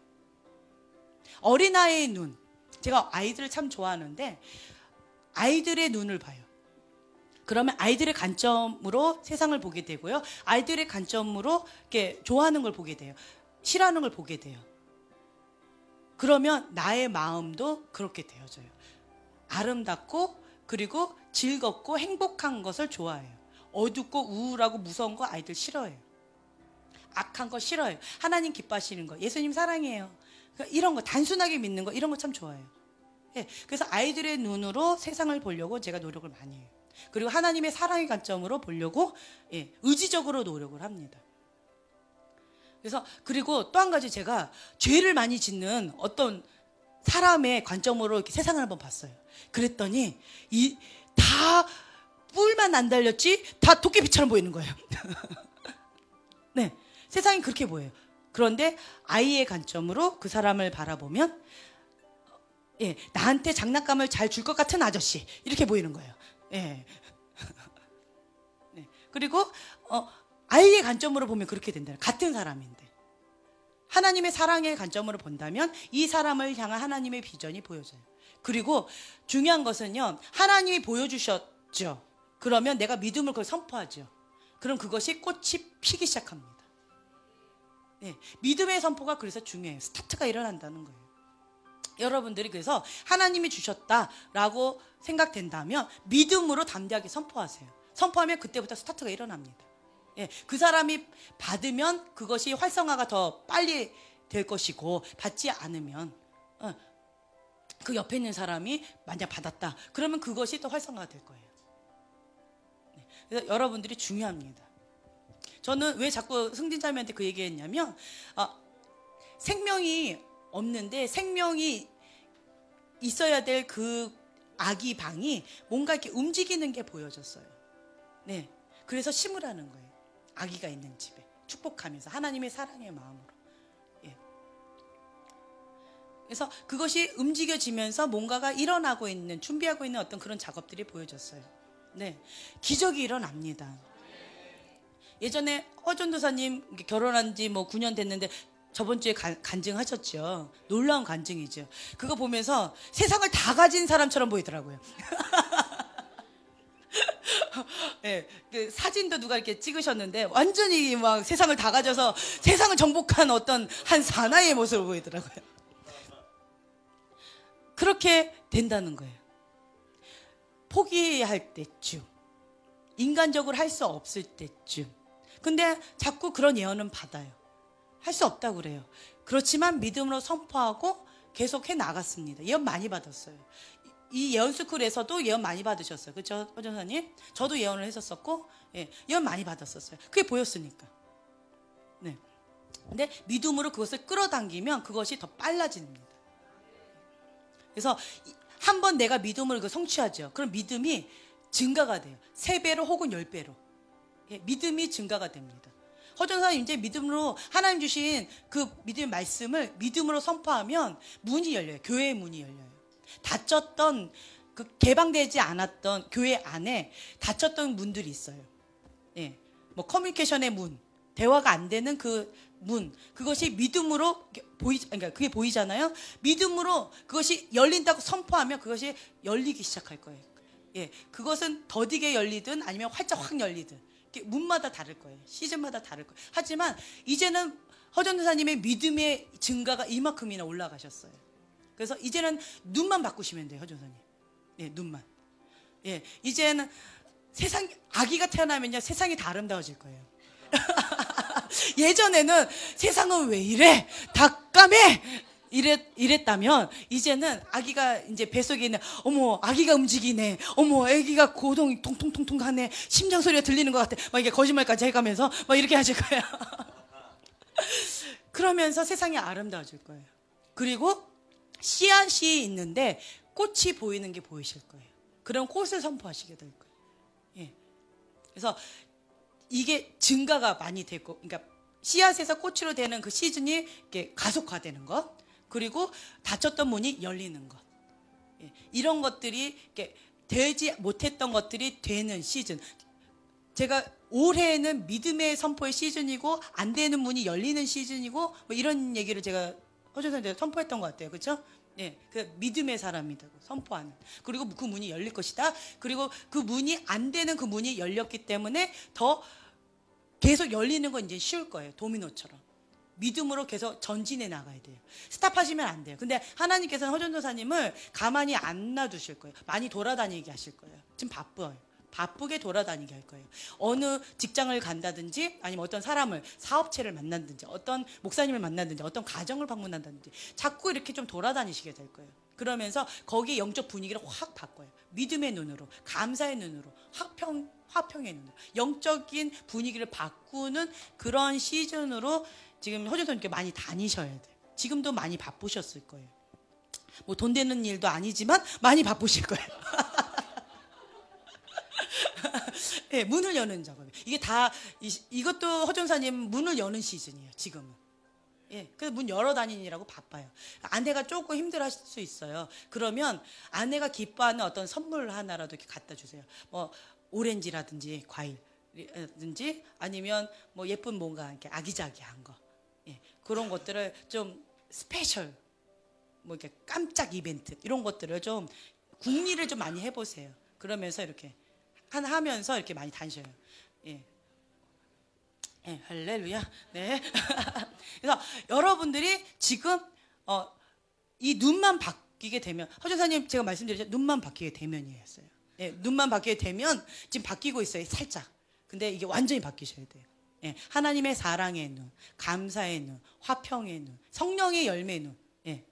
어린아이의 눈. 제가 아이들을 참 좋아하는데 아이들의 눈을 봐요. 그러면 아이들의 관점으로 세상을 보게 되고요. 아이들의 관점으로 이렇게 좋아하는 걸 보게 돼요. 싫어하는 걸 보게 돼요. 그러면 나의 마음도 그렇게 되어져요. 아름답고 그리고 즐겁고 행복한 것을 좋아해요. 어둡고 우울하고 무서운 거 아이들 싫어해요. 악한 거 싫어해요. 하나님 기뻐하시는 거, 예수님 사랑해요. 그러니까 이런 거, 단순하게 믿는 거, 이런 거 참 좋아해요. 예, 그래서 아이들의 눈으로 세상을 보려고 제가 노력을 많이 해요. 그리고 하나님의 사랑의 관점으로 보려고, 예, 의지적으로 노력을 합니다. 그래서 그리고 또 한 가지, 제가 죄를 많이 짓는 어떤 사람의 관점으로 이렇게 세상을 한번 봤어요. 그랬더니 다 뿔만 안 달렸지 다 도깨비처럼 보이는 거예요. 네, 세상이 그렇게 보여요. 그런데 아이의 관점으로 그 사람을 바라보면, 예, 나한테 장난감을 잘 줄 것 같은 아저씨 이렇게 보이는 거예요. 예. 네. 그리고 아이의 관점으로 보면 그렇게 된다. 같은 사람인데 하나님의 사랑의 관점으로 본다면 이 사람을 향한 하나님의 비전이 보여져요. 그리고 중요한 것은요, 하나님이 보여주셨죠. 그러면 내가 믿음을 그걸 선포하죠. 그럼 그것이 꽃이 피기 시작합니다. 네, 믿음의 선포가 그래서 중요해요. 스타트가 일어난다는 거예요. 여러분들이 그래서 하나님이 주셨다라고 생각된다면 믿음으로 담대하게 선포하세요. 선포하면 그때부터 스타트가 일어납니다. 예, 그 사람이 받으면 그것이 활성화가 더 빨리 될 것이고 받지 않으면 그 옆에 있는 사람이 만약 받았다 그러면 그것이 또 활성화가 될 거예요. 네, 그래서 여러분들이 중요합니다. 저는 왜 자꾸 승진자매한테 그 얘기했냐면 생명이 없는데 생명이 있어야 될 그 아기 방이 뭔가 이렇게 움직이는 게 보여졌어요. 네, 그래서 심으라는 거예요. 아기가 있는 집에 축복하면서 하나님의 사랑의 마음으로. 예. 그래서 그것이 움직여지면서 뭔가가 일어나고 있는 준비하고 있는 어떤 그런 작업들이 보여졌어요. 네, 기적이 일어납니다. 예전에 허전도사님 결혼한 지 뭐 9년 됐는데 저번 주에 간증하셨죠. 놀라운 간증이죠. 그거 보면서 세상을 다 가진 사람처럼 보이더라고요. 네, 그 사진도 누가 이렇게 찍으셨는데 완전히 막 세상을 다 가져서 세상을 정복한 어떤 한 사나이의 모습을 보이더라고요. 그렇게 된다는 거예요. 포기할 때쯤, 인간적으로 할 수 없을 때쯤. 근데 자꾸 그런 예언은 받아요. 할 수 없다고 그래요. 그렇지만 믿음으로 선포하고 계속 해 나갔습니다. 예언 많이 받았어요. 이 예언스쿨에서도 예언 많이 받으셨어요. 그렇죠, 허전사님? 저도 예언을 했었었고, 예, 예언 많이 받았었어요. 그게 보였으니까. 네. 근데 믿음으로 그것을 끌어당기면 그것이 더 빨라집니다. 그래서 한번 내가 믿음으로 성취하죠. 그럼 믿음이 증가가 돼요. 3배로 혹은 10배로. 예, 믿음이 증가가 됩니다. 허전사님 이제 믿음으로 하나님 주신 그 믿음의 말씀을 믿음으로 선포하면 문이 열려요. 교회의 문이 열려요. 닫혔던 그 개방되지 않았던 교회 안에 닫혔던 문들이 있어요. 예, 뭐 커뮤니케이션의 문, 대화가 안 되는 그 문, 그것이 믿음으로 그러니까 그게 보이잖아요. 믿음으로 그것이 열린다고 선포하면 그것이 열리기 시작할 거예요. 예, 그것은 더디게 열리든 아니면 활짝 확 열리든 문마다 다를 거예요. 시즌마다 다를 거예요. 하지만 이제는 허전도사님의 믿음의 증가가 이만큼이나 올라가셨어요. 그래서 이제는 눈만 바꾸시면 돼요, 허전도사님. 예, 눈만. 예, 이제는 아기가 태어나면요, 세상이 다 아름다워질 거예요. 예전에는 세상은 왜 이래? 다 까매! 이랬다면 이제는 아기가 이제 뱃속에 있는 어머 아기가 움직이네, 어머 아기가 고동이 통통통통 하네, 심장 소리가 들리는 것 같아, 막 이게 거짓말까지 해가면서 막 이렇게 하실 거예요. 그러면서 세상이 아름다워질 거예요. 그리고 씨앗이 있는데 꽃이 보이는 게 보이실 거예요. 그럼 꽃을 선포하시게 될 거예요. 예. 그래서 이게 증가가 많이 되고, 그러니까 씨앗에서 꽃으로 되는 그 시즌이 이렇게 가속화되는 것. 그리고 닫혔던 문이 열리는 것. 예, 이런 것들이 이렇게 되지 못했던 것들이 되는 시즌. 제가 올해는 믿음의 선포의 시즌이고 안 되는 문이 열리는 시즌이고 뭐 이런 얘기를 제가 허전사님한테 선포했던 것 같아요. 그렇죠? 예, 그 믿음의 사람이라고 선포하는. 그리고 그 문이 열릴 것이다. 그리고 그 문이 안 되는 그 문이 열렸기 때문에 더 계속 열리는 건 이제 쉬울 거예요. 도미노처럼. 믿음으로 계속 전진해 나가야 돼요. 스탑하시면 안 돼요. 근데 하나님께서는 허전도사님을 가만히 안 놔두실 거예요. 많이 돌아다니게 하실 거예요. 지금 바빠요. 바쁘게 돌아다니게 할 거예요. 어느 직장을 간다든지 아니면 어떤 사람을, 사업체를 만난다든지 어떤 목사님을 만난다든지 어떤 가정을 방문한다든지 자꾸 이렇게 좀 돌아다니시게 될 거예요. 그러면서 거기에 영적 분위기를 확 바꿔요. 믿음의 눈으로, 감사의 눈으로, 화평의 눈으로, 영적인 분위기를 바꾸는 그런 시즌으로 지금 허전도사님께 많이 다니셔야 돼요. 지금도 많이 바쁘셨을 거예요. 뭐 돈 되는 일도 아니지만 많이 바쁘실 거예요. 네, 문을 여는 작업이에요. 이게 다 이것도 허전사님 문을 여는 시즌이에요. 지금은. 예, 그래서 문 열어 다니느라고 바빠요. 아내가 조금 힘들어하실 수 있어요. 그러면 아내가 기뻐하는 어떤 선물 하나라도 이렇게 갖다 주세요. 뭐 오렌지라든지 과일이라든지 아니면 뭐 예쁜 뭔가 이렇게 아기자기한 거. 예, 그런 것들을 좀 스페셜, 뭐 이렇게 깜짝 이벤트 이런 것들을 좀 궁리를 좀 많이 해보세요. 그러면서 이렇게 하면서 이렇게 많이 다니셔요. 예. 예, 할렐루야. 네. 그래서 여러분들이 지금 이 눈만 바뀌게 되면 허전사님 제가 말씀드렸죠. 눈만 바뀌게 되면이었어요. 예, 눈만 바뀌게 되면 지금 바뀌고 있어요. 살짝. 근데 이게 완전히 바뀌셔야 돼요. 예, 하나님의 사랑의 눈, 감사의 눈, 화평의 눈, 성령의 열매의 눈. 예,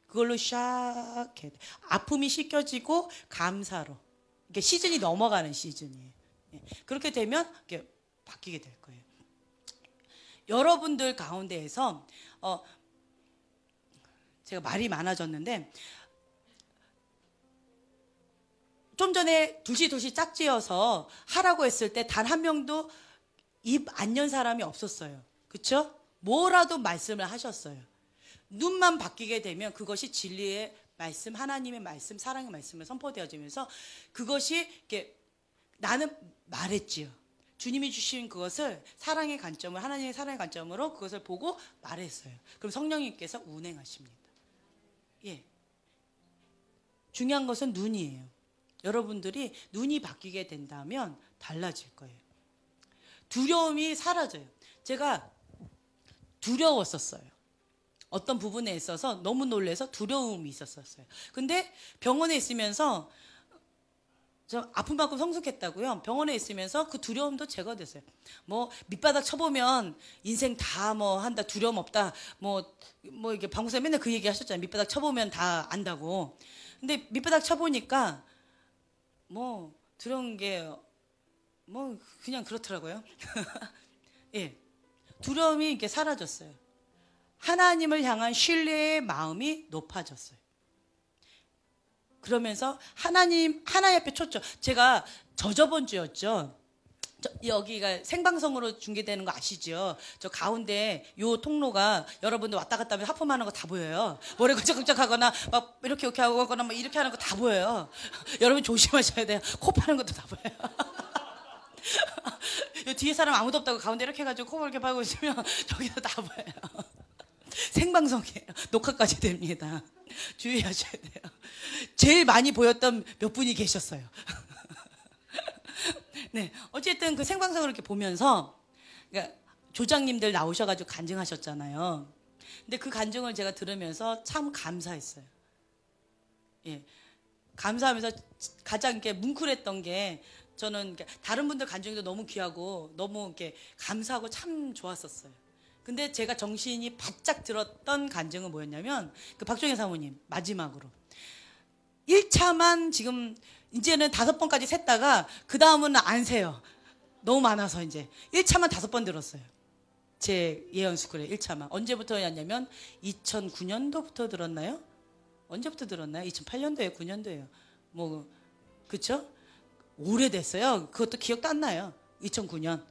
그걸로 샥 해야 돼. 아픔이 씻겨지고 감사로. 이게 시즌이 넘어가는 시즌이에요. 예, 그렇게 되면 이게 바뀌게 될 거예요. 여러분들 가운데에서 제가 말이 많아졌는데 좀 전에 둘씩 짝지어서 하라고 했을 때 단 한 명도 입 안 연 사람이 없었어요. 그렇죠? 뭐라도 말씀을 하셨어요. 눈만 바뀌게 되면 그것이 진리의 말씀, 하나님의 말씀, 사랑의 말씀을 선포되어지면서 그것이 이렇게 나는 말했지요. 주님이 주신 그것을 사랑의 관점을 하나님의 사랑의 관점으로 그것을 보고 말했어요. 그럼 성령님께서 운행하십니다. 예. 중요한 것은 눈이에요. 여러분들이 눈이 바뀌게 된다면 달라질 거예요. 두려움이 사라져요. 제가 두려웠었어요. 어떤 부분에 있어서 너무 놀라서 두려움이 있었어요. 근데 병원에 있으면서 저 아픈 만큼 성숙했다고요. 병원에 있으면서 그 두려움도 제거됐어요. 뭐 밑바닥 쳐보면 인생 다 뭐 한다, 두려움 없다. 뭐 이게 방구사 맨날 그 얘기 하셨잖아요. 밑바닥 쳐보면 다 안다고. 근데 밑바닥 쳐보니까 뭐 두려운 게 뭐 그냥 그렇더라고요. 예, 두려움이 이렇게 사라졌어요. 하나님을 향한 신뢰의 마음이 높아졌어요. 그러면서 하나님 앞에 쳤죠. 제가 저번 주였죠. 여기가 생방송으로 중계되는 거 아시죠? 저 가운데 요 통로가 여러분들 왔다 갔다 하면 하품하는 거 다 보여요. 머리 끈적끈적하거나 막 이렇게 하거나 막 이렇게 하는 거 다 보여요. 여러분 조심하셔야 돼요. 코 파는 것도 다 보여요. 요 뒤에 사람 아무도 없다고 가운데 이렇게 해가지고 코 이렇게 파고 있으면 저기서 다 보여요. 생방송이에요. 녹화까지 됩니다. 주의하셔야 돼요. 제일 많이 보였던 몇 분이 계셨어요. 네, 어쨌든 그 생방송을 이렇게 보면서 그러니까 조장님들 나오셔가지고 간증하셨잖아요. 근데 그 간증을 제가 들으면서 참 감사했어요. 예, 감사하면서 가장 이렇게 뭉클했던 게 저는 다른 분들 간증도 너무 귀하고 너무 이렇게 감사하고 참 좋았었어요. 근데 제가 정신이 바짝 들었던 간증은 뭐였냐면 그 박종현 사모님 마지막으로 1차만 지금 이제는 5번까지 셌다가 그 다음은 안 세요. 너무 많아서 이제 1차만 5번 들었어요. 제 예언스쿨에 1차만. 언제부터였냐면 2009년도부터 들었나요? 언제부터 들었나요? 2008년도에 9년도에요. 뭐 그쵸? 오래됐어요. 그것도 기억도 안 나요. 2009년.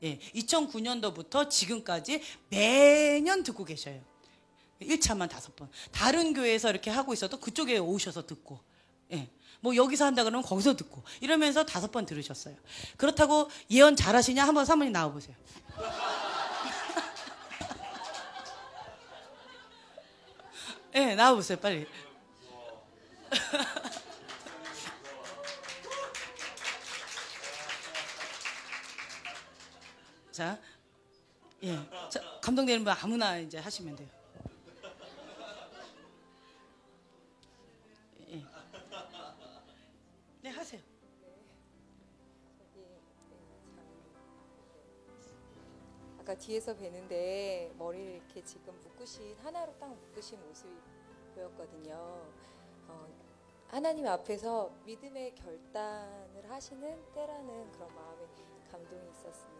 예, 2009년도부터 지금까지 매년 듣고 계셔요. 1차만 5번. 다른 교회에서 이렇게 하고 있어도 그쪽에 오셔서 듣고, 예, 뭐 여기서 한다 그러면 거기서 듣고 이러면서 5번 들으셨어요. 그렇다고 예언 잘하시냐? 한번 사모님 나와보세요. 예, 나와보세요, 빨리. 자, 예, 자, 감동되는 분 아무나 이제 하시면 돼요. 예. 네, 하세요. 아까 뒤에서 뵈는데 머리를 이렇게 지금 묶으신 하나로 딱 묶으신 모습이 보였거든요. 하나님 앞에서 믿음의 결단을 하시는 때라는 그런 마음에 감동이 있었습니다.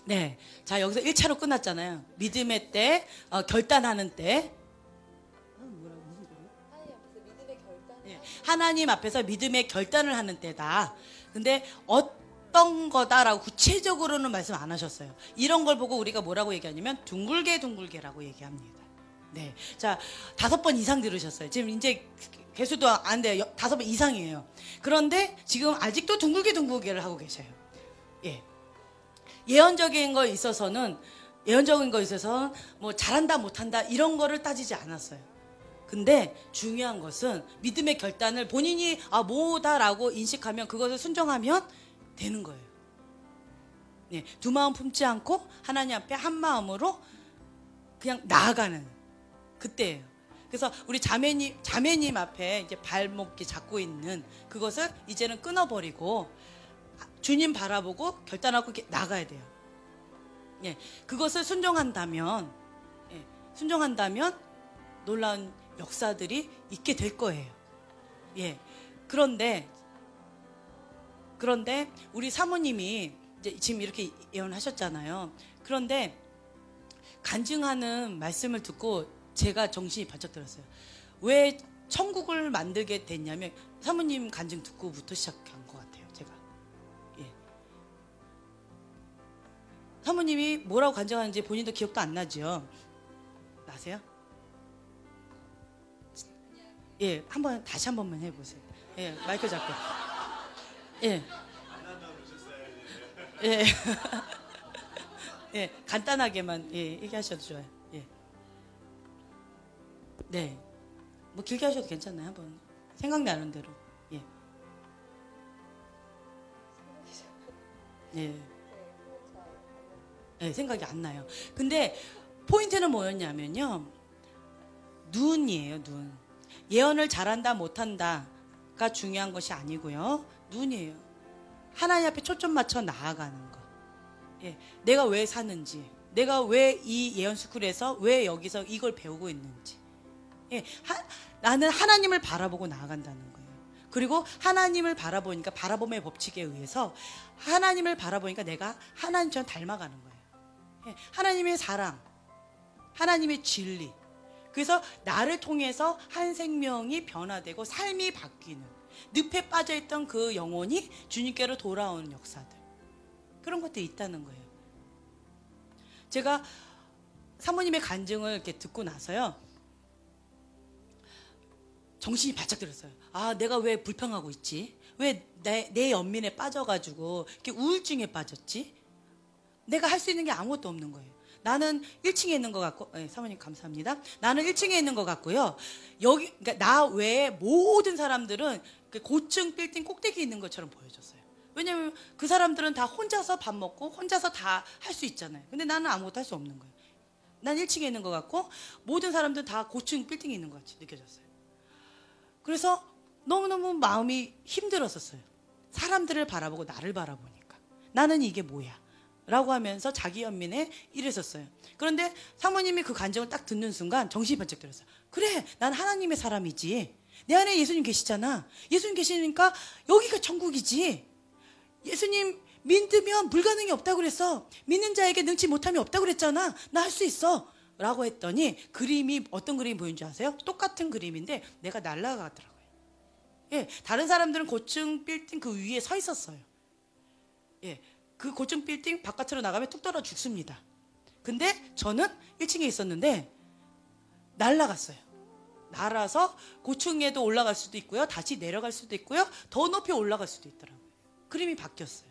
네, 자 여기서 1차로 끝났잖아요. 믿음의 때, 결단하는 때. 하나님 앞에서 믿음의 결단을 하는 때다. 근데 어떤 거다라고 구체적으로는 말씀 안 하셨어요. 이런 걸 보고 우리가 뭐라고 얘기하냐면 둥글게라고 얘기합니다. 네, 자 5번 이상 들으셨어요. 지금 이제 개수도 안 돼요. 5번 이상이에요. 그런데 지금 아직도 둥글게를 하고 계셔요. 예. 예언적인 거에 있어서는 뭐 잘한다 못한다 이런 거를 따지지 않았어요. 근데 중요한 것은 믿음의 결단을 본인이 뭐다라고 인식하면 그것을 순종하면 되는 거예요. 네, 두 마음 품지 않고 하나님 앞에 한 마음으로 그냥 나아가는 그때예요. 그래서 우리 자매님 앞에 이제 발목 잡고 있는 그것을 이제는 끊어버리고 주님 바라보고 결단하고 이렇게 나가야 돼요. 예, 그것을 순종한다면, 예, 순종한다면 놀라운 역사들이 있게 될 거예요. 예, 그런데 우리 사모님이 이제 지금 이렇게 예언하셨잖아요. 그런데 간증하는 말씀을 듣고 제가 정신이 바짝 들었어요. 왜 천국을 만들게 됐냐면 사모님 간증 듣고부터 시작한 것 같아요. 제가. 예. 사모님이 뭐라고 간증하는지 본인도 기억도 안 나죠? 나세요? 예, 다시 한 번만 해보세요. 예, 마이크 잡고. 예. 예. 예, 간단하게만 얘기하셔도 좋아요. 예. 네. 뭐 길게 하셔도 괜찮아요. 한번 생각나는 대로. 예. 예. 네, 생각이 안 나요. 근데 포인트는 뭐였냐면요. 눈이에요, 눈. 예언을 잘한다, 못한다가 중요한 것이 아니고요. 눈이에요. 하나님 앞에 초점 맞춰 나아가는 거. 예, 내가 왜 사는지, 내가 왜 이 예언스쿨에서 왜 여기서 이걸 배우고 있는지. 예, 나는 하나님을 바라보고 나아간다는 거예요. 그리고 하나님을 바라보니까 바라봄의 법칙에 의해서 하나님을 바라보니까 내가 하나님처럼 닮아가는 거예요. 예, 하나님의 사랑, 하나님의 진리. 그래서 나를 통해서 한 생명이 변화되고 삶이 바뀌는, 늪에 빠져있던 그 영혼이 주님께로 돌아오는 역사들, 그런 것들이 있다는 거예요. 제가 사모님의 간증을 이렇게 듣고 나서요, 정신이 바짝 들었어요. 아, 내가 왜 불평하고 있지? 왜 내 연민에 빠져가지고 이렇게 우울증에 빠졌지? 내가 할 수 있는 게 아무것도 없는 거예요. 나는 1층에 있는 것 같고, 네, 사모님 감사합니다. 나는 1층에 있는 것 같고요. 그러니까 나 외에 모든 사람들은 고층 빌딩 꼭대기에 있는 것처럼 보여졌어요. 왜냐면 그 사람들은 다 혼자서 밥 먹고 혼자서 다 할 수 있잖아요. 근데 나는 아무것도 할 수 없는 거예요. 난 1층에 있는 것 같고 모든 사람들은 다 고층 빌딩에 있는 것 같이 느껴졌어요. 그래서 너무너무 마음이 힘들었었어요. 사람들을 바라보고 나를 바라보니까 나는 이게 뭐야 라고 하면서 자기 연민에 이랬었어요. 그런데 사모님이 그 간증을 딱 듣는 순간 정신이 번쩍 들었어요. 그래, 난 하나님의 사람이지. 내 안에 예수님 계시잖아. 예수님 계시니까 여기가 천국이지. 예수님 믿으면 불가능이 없다고 그랬어. 믿는 자에게 능치 못함이 없다고 그랬잖아. 나 할 수 있어 라고 했더니 그림이 어떤 그림이 보이는 줄 아세요? 똑같은 그림인데 내가 날아가더라고요. 예, 다른 사람들은 고층 빌딩 그 위에 서 있었어요. 예, 그 고층 빌딩 바깥으로 나가면 뚝 떨어 죽습니다. 근데 저는 1층에 있었는데 날아갔어요. 날아서 고층에도 올라갈 수도 있고요. 다시 내려갈 수도 있고요. 더 높이 올라갈 수도 있더라고요. 그림이 바뀌었어요.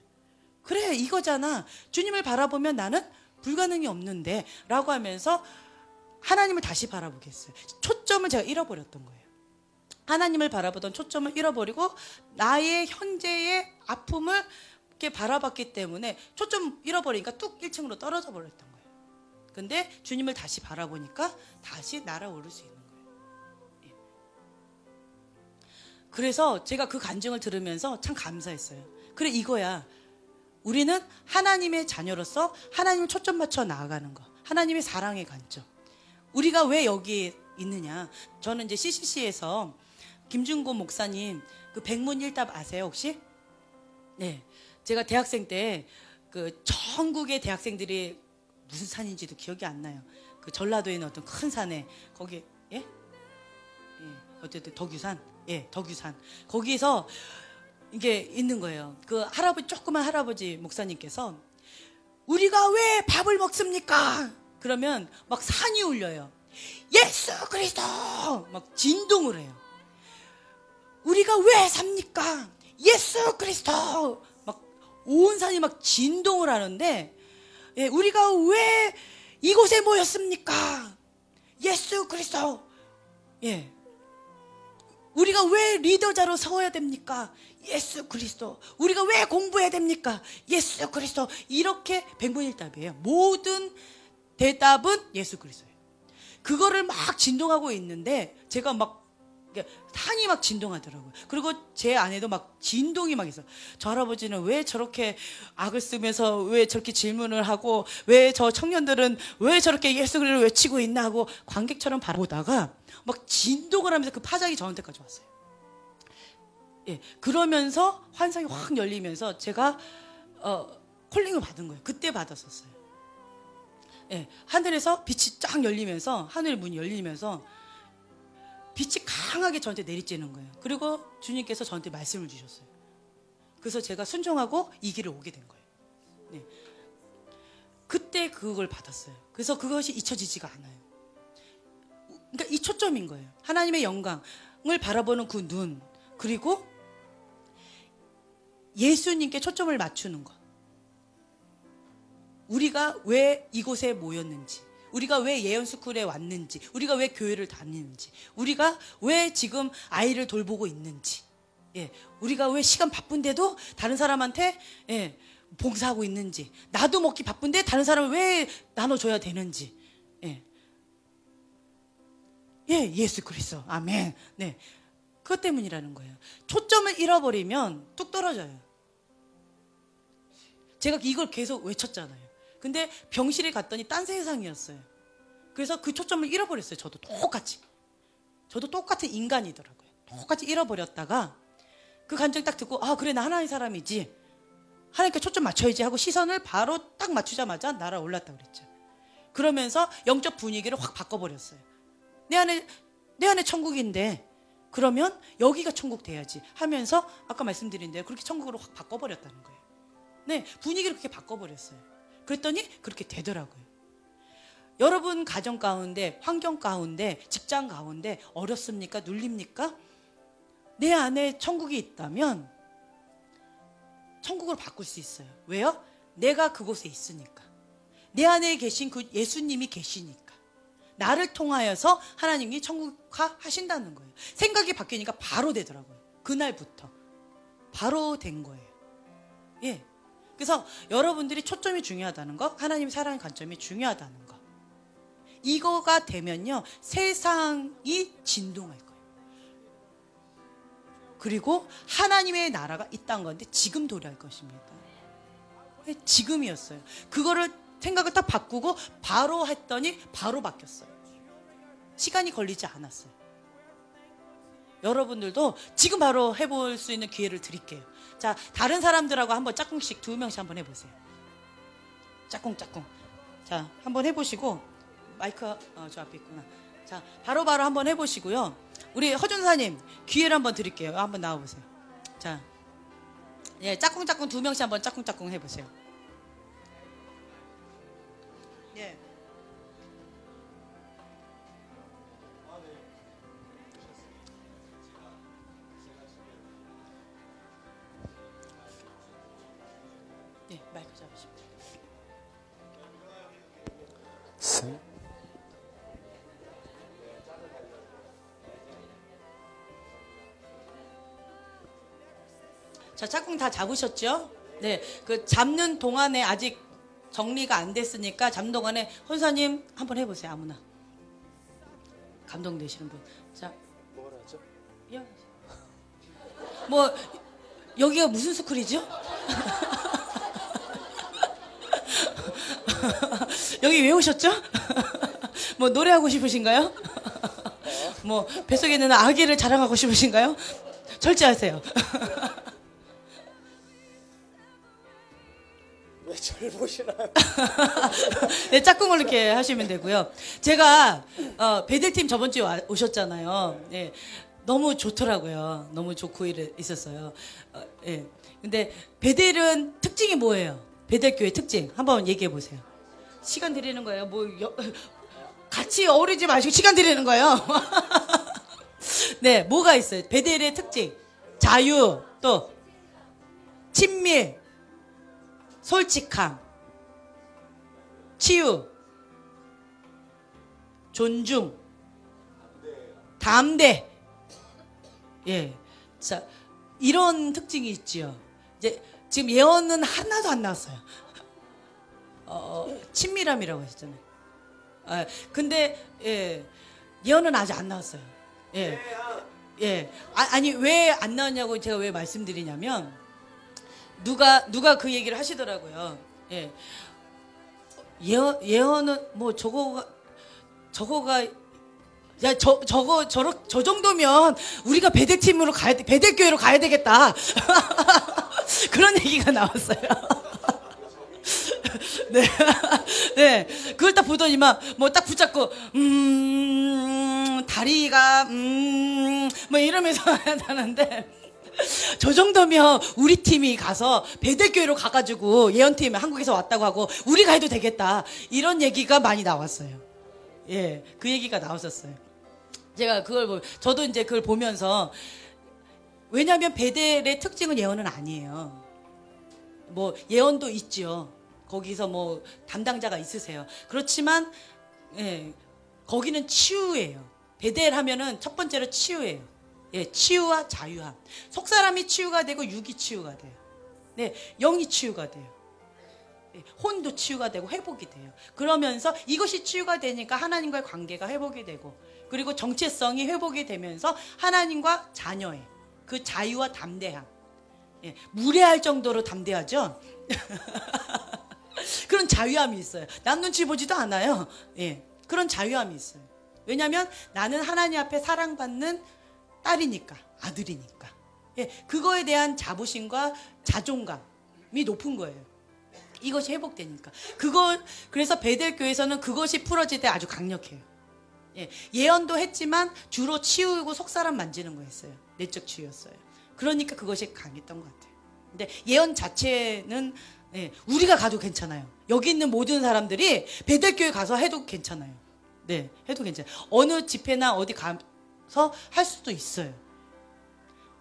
그래, 이거잖아. 주님을 바라보면 나는 불가능이 없는데 라고 하면서 하나님을 다시 바라보게 했어요. 초점을 제가 잃어버렸던 거예요. 하나님을 바라보던 초점을 잃어버리고 나의 현재의 아픔을 이렇게 바라봤기 때문에 초점 잃어버리니까 뚝 1층으로 떨어져 버렸던 거예요. 근데 주님을 다시 바라보니까 다시 날아오를 수 있는 거예요. 예. 그래서 제가 그 간증을 들으면서 참 감사했어요. 그래, 이거야. 우리는 하나님의 자녀로서 하나님을 초점 맞춰 나아가는 거. 하나님의 사랑의 관점. 우리가 왜 여기 있느냐. 저는 이제 CCC에서 김준고 목사님 그 백문일답 아세요 혹시? 네, 제가 대학생 때 그 전국의 대학생들이 무슨 산인지도 기억이 안 나요. 그 전라도에 있는 어떤 큰 산에 거기 예? 어쨌든 덕유산, 덕유산 거기서 이게 있는 거예요. 그 조그만 할아버지 목사님께서 우리가 왜 밥을 먹습니까? 그러면 막 산이 울려요. 예수 그리스도 막 진동을 해요. 우리가 왜 삽니까? 예수 그리스도 막 온 산이 막 진동을 하는데 우리가 왜 이곳에 모였습니까? 예수 그리스도. 우리가 왜 리더자로 서야 됩니까? 예수 그리스도. 우리가 왜 공부해야 됩니까? 예수 그리스도. 이렇게 백문일답이에요. 모든 대답은 예수 그리스도예요. 그거를 막 진동하고 있는데 제가 막 산이 막 진동하더라고요. 그리고 제 안에도 막 진동이 막 있어. 저 할아버지는 왜 저렇게 악을 쓰면서 왜 저렇게 질문을 하고 왜 저 청년들은 왜 저렇게 예수를 외치고 있나 하고 관객처럼 바라보다가 막 진동을 하면서 그 파장이 저한테까지 왔어요. 예, 그러면서 환상이 확 열리면서 제가 콜링을 받은 거예요. 그때 받았었어요. 예, 하늘에서 빛이 쫙 열리면서 하늘 문이 열리면서 빛이 강하게 저한테 내리쬐는 거예요. 그리고 주님께서 저한테 말씀을 주셨어요. 그래서 제가 순종하고 이 길을 오게 된 거예요. 네. 그때 그걸 받았어요. 그래서 그것이 잊혀지지가 않아요. 그러니까 이 초점인 거예요. 하나님의 영광을 바라보는 그 눈, 그리고 예수님께 초점을 맞추는 것. 우리가 왜 이곳에 모였는지, 우리가 왜 예언스쿨에 왔는지, 우리가 왜 교회를 다니는지, 우리가 왜 지금 아이를 돌보고 있는지, 예, 우리가 왜 시간 바쁜데도 다른 사람한테 봉사하고 있는지, 나도 먹기 바쁜데 다른 사람을 왜 나눠줘야 되는지, 예수 그리스도, 아멘. 네, 그것 때문이라는 거예요. 초점을 잃어버리면 뚝 떨어져요. 제가 이걸 계속 외쳤잖아요. 근데 병실에 갔더니 딴 세상이었어요. 그래서 그 초점을 잃어버렸어요. 저도 똑같은 인간이더라고요. 똑같이 잃어버렸다가 그 간증 딱 듣고, 아 그래 나 하나님 사람이지, 하나님께 초점 맞춰야지 하고 시선을 바로 딱 맞추자마자 날아올랐다고 그랬죠. 그러면서 영적 분위기를 확 바꿔버렸어요. 내 안에 천국인데 그러면 여기가 천국 돼야지 하면서 아까 말씀드린 대로 그렇게 천국으로 확 바꿔버렸다는 거예요. 네, 분위기를 그렇게 바꿔버렸어요. 그랬더니 그렇게 되더라고요. 여러분 가정 가운데, 환경 가운데, 직장 가운데 어렵습니까? 눌립니까? 내 안에 천국이 있다면 천국으로 바꿀 수 있어요. 왜요? 내가 그곳에 있으니까. 내 안에 계신 그 예수님이 계시니까. 나를 통하여서 하나님이 천국화 하신다는 거예요. 생각이 바뀌니까 바로 되더라고요. 그날부터 바로 된 거예요. 예. 그래서 여러분들이 초점이 중요하다는 거, 하나님 사랑의 관점이 중요하다는 거, 이거가 되면요 세상이 진동할 거예요. 그리고 하나님의 나라가 있다는 건데 지금 도래할 것입니다. 지금이었어요. 그거를 생각을 딱 바꾸고 바로 했더니 바로 바뀌었어요. 시간이 걸리지 않았어요. 여러분들도 지금 바로 해볼 수 있는 기회를 드릴게요. 자, 다른 사람들하고 한번 짝꿍씩 2명씩 한번 해보세요. 짝꿍. 자, 한번 해보시고, 마이크 저 앞에 있구나. 자, 바로 한번 해보시고요. 우리 허준사님 기회를 한번 드릴게요. 한번 나와보세요. 자, 예, 짝꿍 2명씩 한번 짝꿍 해보세요. 예. 네, 마이크 잡으시고. 자, 짝꿍 다 잡으셨죠? 네, 그 잡는 동안에 아직 정리가 안 됐으니까 잡는 동안에 혼사님 한번 해보세요. 아무나 감동되시는 분. 자, 뭐라 하죠? 뭐 여기가 무슨 스쿨이죠? 여기 왜 오셨죠? 뭐 노래하고 싶으신가요? 뭐 뱃속에 있는 아기를 자랑하고 싶으신가요? 절제하세요. 왜 저를 보시나요? 네, 짝꿍을 이렇게 하시면 되고요. 제가 베델팀 저번 주에 오셨잖아요. 네, 너무 좋더라고요. 너무 좋고 있었어요. 예. 근데 베델은 특징이 뭐예요? 베델교회 특징 한번 얘기해 보세요. 시간 드리는 거예요. 뭐 같이 어울리지 마시고 시간 드리는 거예요. 네, 뭐가 있어요? 베델의 특징, 자유, 또 친밀, 솔직함, 치유, 존중, 담대. 예, 자, 이런 특징이 있지요. 이제 지금 예언은 하나도 안 나왔어요. 친밀함이라고 하셨잖아요. 근데 예언은 아직 안 나왔어요. 아니 왜 안 나왔냐고 제가 왜 말씀드리냐면 누가 그 얘기를 하시더라고요. 예언은 뭐 저거가 야 저 정도면 우리가 베델팀으로 가야 돼, 베델교회로 가야 되겠다. 그런 얘기가 나왔어요. 네. 네. 그걸 딱 보더니만, 뭐 딱 붙잡고, 다리가, 뭐 이러면서 하는데, 저 정도면 우리 팀이 가서 베델교회로 가가지고 예언팀에 한국에서 왔다고 하고, 우리가 해도 되겠다. 이런 얘기가 많이 나왔어요. 예. 그 얘기가 나왔었어요. 제가 저도 이제 그걸 보면서, 왜냐면 베델의 특징은 예언은 아니에요. 뭐, 예언도 있죠. 거기서 뭐 담당자가 있으세요. 그렇지만 거기는 치유예요. 베델 하면은 첫 번째로 치유예요. 치유와 자유함. 속 사람이 치유가 되고 육이 치유가 돼요. 영이 치유가 돼요. 혼도 치유가 되고 회복이 돼요. 그러면서 이것이 치유가 되니까 하나님과의 관계가 회복이 되고 그리고 정체성이 회복이 되면서 하나님과 자녀의 그 자유와 담대함. 무례할 정도로 담대하죠. 그런 자유함이 있어요. 남 눈치 보지도 않아요. 그런 자유함이 있어요. 왜냐하면 나는 하나님 앞에 사랑받는 딸이니까, 아들이니까. 그거에 대한 자부심과 자존감이 높은 거예요. 이것이 회복되니까. 그래서 베델교회에서는 그것이 풀어질 때 아주 강력해요. 예언도 했지만 주로 치우고 속사람 만지는 거였어요. 내적 치유였어요. 그러니까 그것이 강했던 것 같아요. 근데 예언 자체는 우리가 가도 괜찮아요. 여기 있는 모든 사람들이 베델교회 가서 해도 괜찮아요. 해도 괜찮아요. 어느 집회나 어디 가서 할 수도 있어요.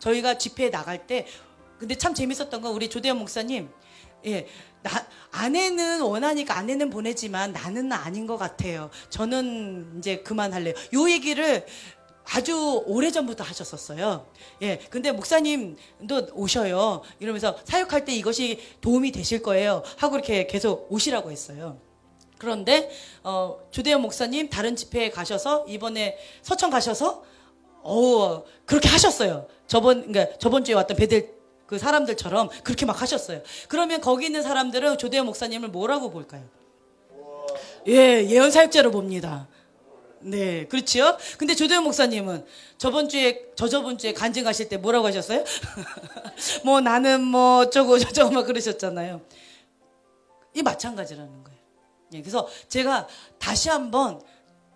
저희가 집회에 나갈 때, 근데 참 재밌었던 건 우리 조대현 목사님, 아내는 원하니까 아내는 보내지만 나는 아닌 것 같아요. 저는 이제 그만할래요. 요 얘기를 아주 오래전부터 하셨었어요. 근데 목사님도 오셔요. 이러면서 사역할 때 이것이 도움이 되실 거예요. 하고 이렇게 계속 오시라고 했어요. 그런데, 조대현 목사님 다른 집회에 가셔서, 이번에 서천 가셔서, 그렇게 하셨어요. 저번 주에 왔던 베델 그 사람들처럼 그렇게 막 하셨어요. 그러면 거기 있는 사람들은 조대현 목사님을 뭐라고 볼까요? 예언 사역자로 봅니다. 그렇죠? 근데 조대현 목사님은 저번 주에 간증하실 때 뭐라고 하셨어요? 뭐 나는 뭐 어쩌고 저쩌고 막 그러셨잖아요. 이 마찬가지라는 거예요. 그래서 제가 다시 한번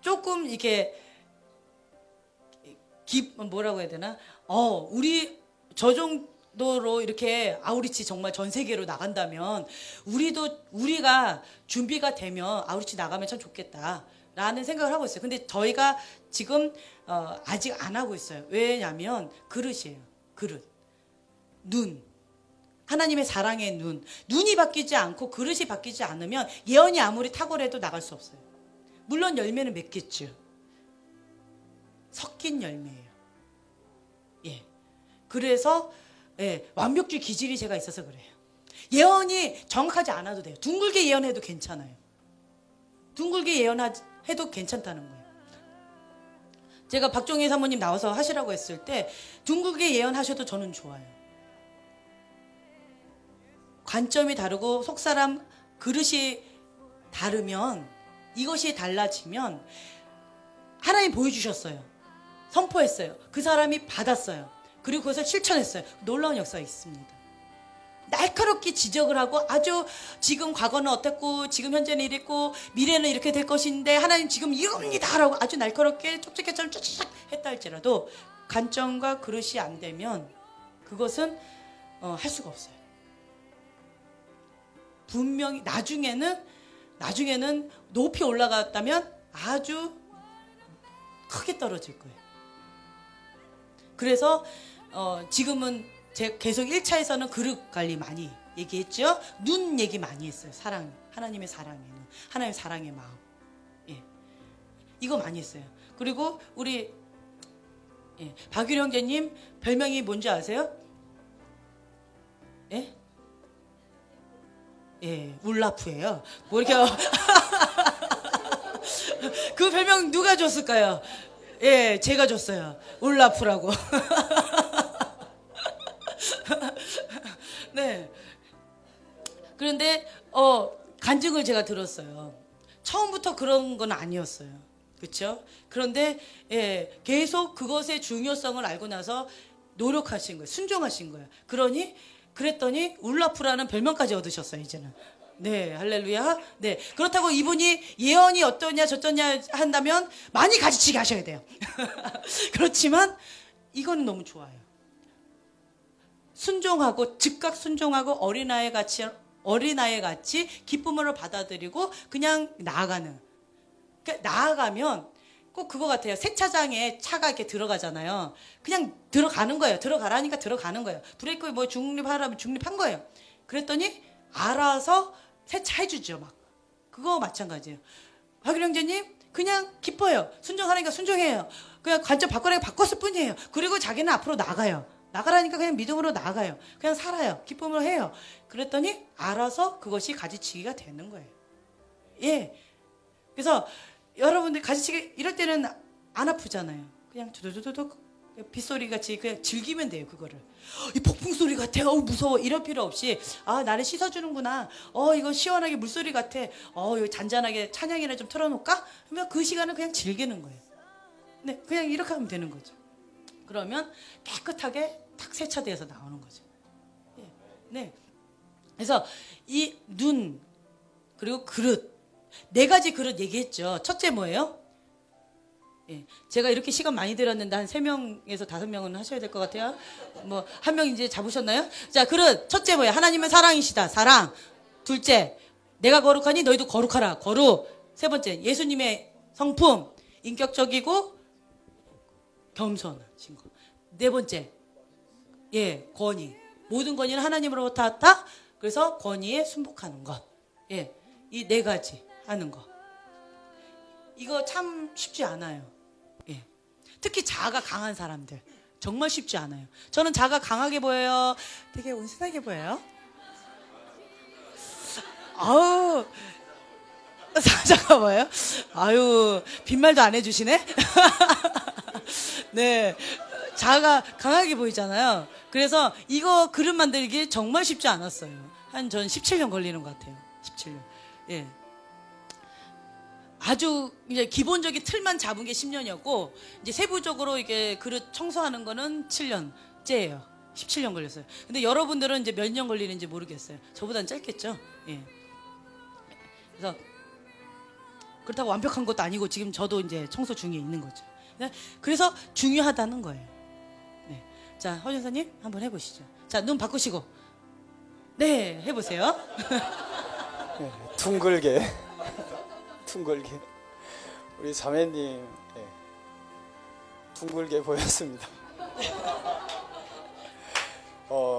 조금 이렇게 뭐라고 해야 되나? 우리 저 정도로 이렇게 아우리치 정말 전 세계로 나간다면 우리가 준비가 되면 아우리치 나가면 참 좋겠다. 라는 생각을 하고 있어요. 근데 저희가 지금 아직 안 하고 있어요. 왜냐하면 그릇이에요. 그릇. 눈. 하나님의 사랑의 눈. 눈이 바뀌지 않고 그릇이 바뀌지 않으면 예언이 아무리 탁월해도 나갈 수 없어요. 물론 열매는 맺겠죠. 섞인 열매예요. 그래서 완벽주의 기질이 제가 있어서 그래요. 예언이 정확하지 않아도 돼요. 둥글게 예언해도 괜찮아요. 둥글게 예언해도 괜찮다는 거예요. 제가 박종희 사모님 나와서 하시라고 했을 때 둥글게 예언하셔도 저는 좋아요. 관점이 다르고 속사람 그릇이 다르면 이것이 달라지면 하나님 보여주셨어요. 선포했어요. 그 사람이 받았어요. 그리고 그것을 실천했어요. 놀라운 역사가 있습니다. 날카롭게 지적을 하고 아주 지금 과거는 어땠고 지금 현재는 이랬고 미래는 이렇게 될 것인데 하나님 지금 이겁니다 라고 아주 날카롭게 촉촉해처럼 쫙쫙 했다 할지라도 관점과 그릇이 안 되면 그것은 할 수가 없어요. 분명히 나중에는 높이 올라갔다면 아주 크게 떨어질 거예요. 그래서 지금은 계속 1차에서는 그릇 관리 많이 얘기했죠. 눈 얘기 많이 했어요. 사랑, 하나님의 사랑의 눈, 하나님의 사랑의 마음. 이거 많이 했어요. 그리고 우리 박유리 형제님 별명이 뭔지 아세요? 울라프예요. 뭐 이렇게 그 별명 누가 줬을까요? 예, 제가 줬어요. 울라프라고. 네. 그런데 간증을 제가 들었어요. 처음부터 그런 건 아니었어요. 그렇죠? 그런데 예, 계속 그것의 중요성을 알고 나서 노력하신 거예요. 순종하신 거예요. 그랬더니 울라프라는 별명까지 얻으셨어요, 이제는. 네, 할렐루야. 네. 그렇다고 이분이 예언이 어떠냐 저떠냐 한다면 많이 가지치게 하셔야 돼요. 그렇지만 이거는 너무 좋아요. 순종하고 즉각 순종하고 어린아이 같이 기쁨으로 받아들이고 그냥 나아가는. 그러니까 나아가면 꼭 그거 같아요. 세차장에 차가 이렇게 들어가잖아요. 그냥 들어가는 거예요. 들어가라니까 들어가는 거예요. 브레이크 뭐 중립하라면 중립한 거예요. 그랬더니 알아서 세차해주죠. 막 그거 마찬가지예요. 박일 형제님 그냥 기뻐요. 순종하라니까 순종해요. 그냥 관점 바꾸라니까 바꿨을 뿐이에요. 그리고 자기는 앞으로 나가요. 나가라니까 그냥 믿음으로 나가요. 그냥 살아요. 기쁨으로 해요. 그랬더니 알아서 그것이 가지치기가 되는 거예요. 예. 그래서 여러분들 가지치기 이럴 때는 안 아프잖아요. 그냥 두두두둑 빗소리 같이 그냥 즐기면 돼요. 그거를. 이 폭풍 소리 같아. 무서워. 이럴 필요 없이 나를 씻어주는구나. 이거 시원하게 물소리 같아. 이거 잔잔하게 찬양이나 좀 틀어놓을까? 그러면 그 시간을 그냥 즐기는 거예요. 네, 그냥 이렇게 하면 되는 거죠. 그러면 깨끗하게 탁 세차돼서 나오는 거죠. 네. 네. 그래서 이 눈 그리고 그릇 4가지 그릇 얘기했죠. 첫째 뭐예요? 예. 제가 이렇게 시간 많이 들었는데 한 3명에서 5명은 하셔야 될 것 같아요. 뭐 1명 이제 잡으셨나요? 자, 그릇 첫째 뭐예요? 하나님은 사랑이시다. 사랑. 둘째, 내가 거룩하니 너희도 거룩하라. 거룩. 세 번째, 예수님의 성품. 인격적이고 겸손하신 거. 네 번째, 예, 권위. 모든 권위는 하나님으로부터 왔다. 그래서 권위에 순복하는 것. 예, 이 4가지 하는 거. 이거 참 쉽지 않아요. 예, 특히 자아가 강한 사람들 정말 쉽지 않아요. 저는 자아가 강하게 보여요. 되게 온순하게 보여요. 아우, 잠깐만요. 아유, 빈말도 안 해주시네. 네, 자아가 강하게 보이잖아요. 그래서 이거 그릇 만들기 정말 쉽지 않았어요. 전 17년 걸리는 것 같아요. 17년. 예. 아주 이제 기본적인 틀만 잡은 게 10년이었고 이제 세부적으로 이게 그릇 청소하는 거는 7년째예요. 17년 걸렸어요. 근데 여러분들은 이제 몇 년 걸리는지 모르겠어요. 저보다는 짧겠죠. 예. 그래서 그렇다고 완벽한 것도 아니고 지금 저도 이제 청소 중에 있는 거죠. 그래서 중요하다는 거예요. 네. 자, 허 전사님 한번 해보시죠. 자, 눈 바꾸시고. 네, 해보세요. 네, 둥글게 우리 자매님 둥글게 보였습니다.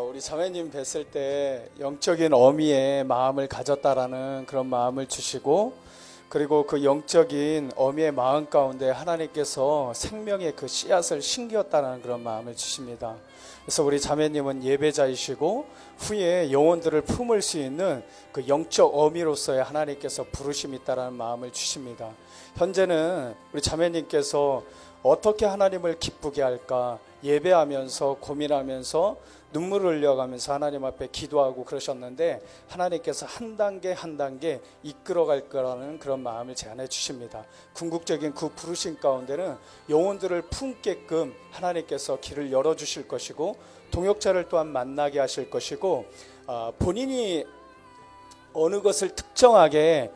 우리 자매님 뵀을 때 영적인 어미의 마음을 가졌다라는 그런 마음을 주시고, 그리고 그 영적인 어미의 마음 가운데 하나님께서 생명의 그 씨앗을 심겼다는 그런 마음을 주십니다. 그래서 우리 자매님은 예배자이시고 후에 영혼들을 품을 수 있는 그 영적 어미로서의 하나님께서 부르심이 있다는 마음을 주십니다. 현재는 우리 자매님께서 어떻게 하나님을 기쁘게 할까 예배하면서 고민하면서 눈물을 흘려가면서 하나님 앞에 기도하고 그러셨는데, 하나님께서 한 단계 한 단계 이끌어갈 거라는 그런 마음을 제안해 주십니다. 궁극적인 그 부르심 가운데는 영혼들을 품게끔 하나님께서 길을 열어주실 것이고, 동역자를 또한 만나게 하실 것이고, 본인이 어느 것을 특정하게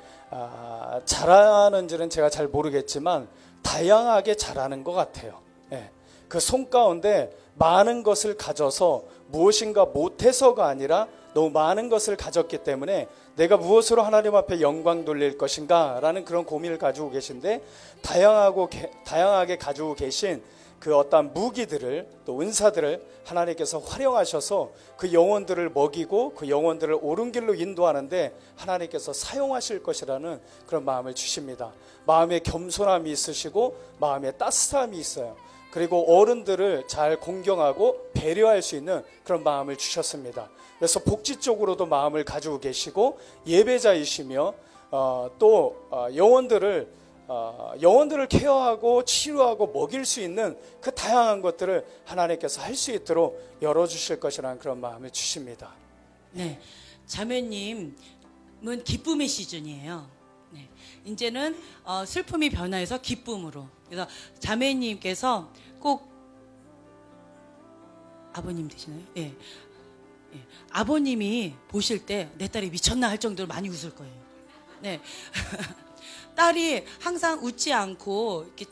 잘하는지는 제가 잘 모르겠지만 다양하게 잘하는 것 같아요. 예. 그 손 가운데 많은 것을 가져서 무엇인가 못해서가 아니라 너무 많은 것을 가졌기 때문에 내가 무엇으로 하나님 앞에 영광 돌릴 것인가 라는 그런 고민을 가지고 계신데, 다양하게 가지고 계신 그 어떤 무기들을 또 은사들을 하나님께서 활용하셔서 그 영혼들을 먹이고 그 영혼들을 옳은 길로 인도하는데 하나님께서 사용하실 것이라는 그런 마음을 주십니다. 마음에 겸손함이 있으시고 마음에 따뜻함이 있어요. 그리고 어른들을 잘 공경하고 배려할 수 있는 그런 마음을 주셨습니다. 그래서 복지 쪽으로도 마음을 가지고 계시고 예배자이시며 또 영혼들을 영혼들을 케어하고 치유하고 먹일 수 있는 그 다양한 것들을 하나님께서 할 수 있도록 열어주실 것이라는 그런 마음을 주십니다. 네, 자매님은 기쁨의 시즌이에요. 네, 이제는 슬픔이 변화해서 기쁨으로. 그래서 자매님께서 꼭 아버님 되시나요? 예. 예. 아버님이 보실 때 내 딸이 미쳤나 할 정도로 많이 웃을 거예요. 네. 딸이 항상 웃지 않고 이렇게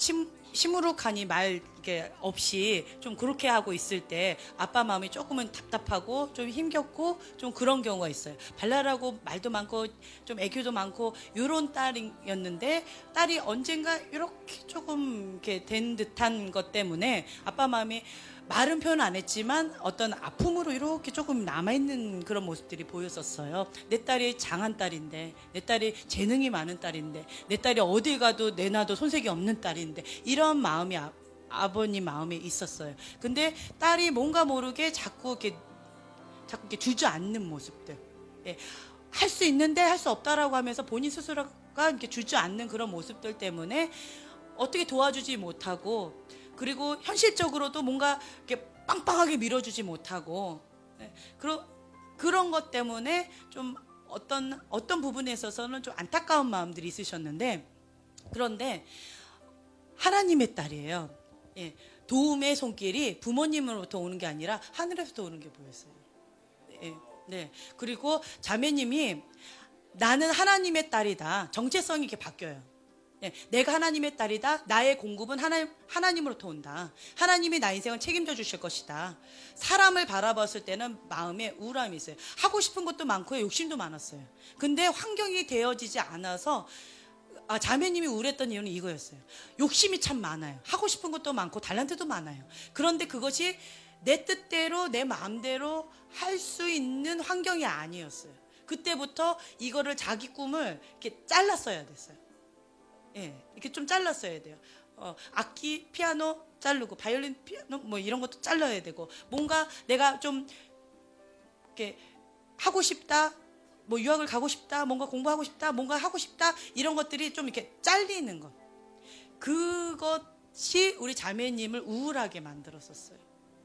시무룩하니 말 이렇게 없이 좀 그렇게 하고 있을 때 아빠 마음이 조금은 답답하고 좀 힘겹고 좀 그런 경우가 있어요. 발랄하고 말도 많고 좀 애교도 많고 이런 딸이었는데 딸이 언젠가 이렇게 조금 이렇게 된 듯한 것 때문에 아빠 마음이 말은 표현 안 했지만 어떤 아픔으로 이렇게 조금 남아있는 그런 모습들이 보였었어요. 내 딸이 장한 딸인데, 내 딸이 재능이 많은 딸인데, 내 딸이 어딜 가도 내놔도 손색이 없는 딸인데, 이런 마음이 아버님 마음에 있었어요. 근데 딸이 뭔가 모르게 자꾸 이렇게 주저앉는 모습들. 예. 할 수 있는데 할 수 없다라고 하면서 본인 스스로가 이렇게 주저앉는 그런 모습들 때문에 어떻게 도와주지 못하고, 그리고 현실적으로도 뭔가 이렇게 빵빵하게 밀어주지 못하고, 그런 것 때문에 좀 어떤 부분에 있어서는 좀 안타까운 마음들이 있으셨는데, 그런데 하나님의 딸이에요. 예, 도움의 손길이 부모님으로부터 오는 게 아니라 하늘에서부터 오는 게 보였어요. 예, 네. 그리고 자매님이 나는 하나님의 딸이다. 정체성이 이렇게 바뀌어요. 네, 내가 하나님의 딸이다. 나의 공급은 하나님으로부터 온다. 하나님이 나 인생을 책임져 주실 것이다. 사람을 바라봤을 때는 마음에 우울함이 있어요. 하고 싶은 것도 많고요. 욕심도 많았어요. 근데 환경이 되어지지 않아서 자매님이 우울했던 이유는 이거였어요. 욕심이 참 많아요. 하고 싶은 것도 많고 달란트도 많아요. 그런데 그것이 내 뜻대로 내 마음대로 할 수 있는 환경이 아니었어요. 그때부터 이거를 자기 꿈을 이렇게 잘랐어야 됐어요. 예, 이렇게 좀 잘랐어야 돼요. 악기, 피아노 자르고, 바이올린, 피아노 뭐 이런 것도 잘라야 되고, 뭔가 내가 좀 이렇게 하고 싶다, 뭐 유학을 가고 싶다, 뭔가 공부하고 싶다, 뭔가 하고 싶다, 이런 것들이 좀 이렇게 잘리는 것. 그것이 우리 자매님을 우울하게 만들었었어요.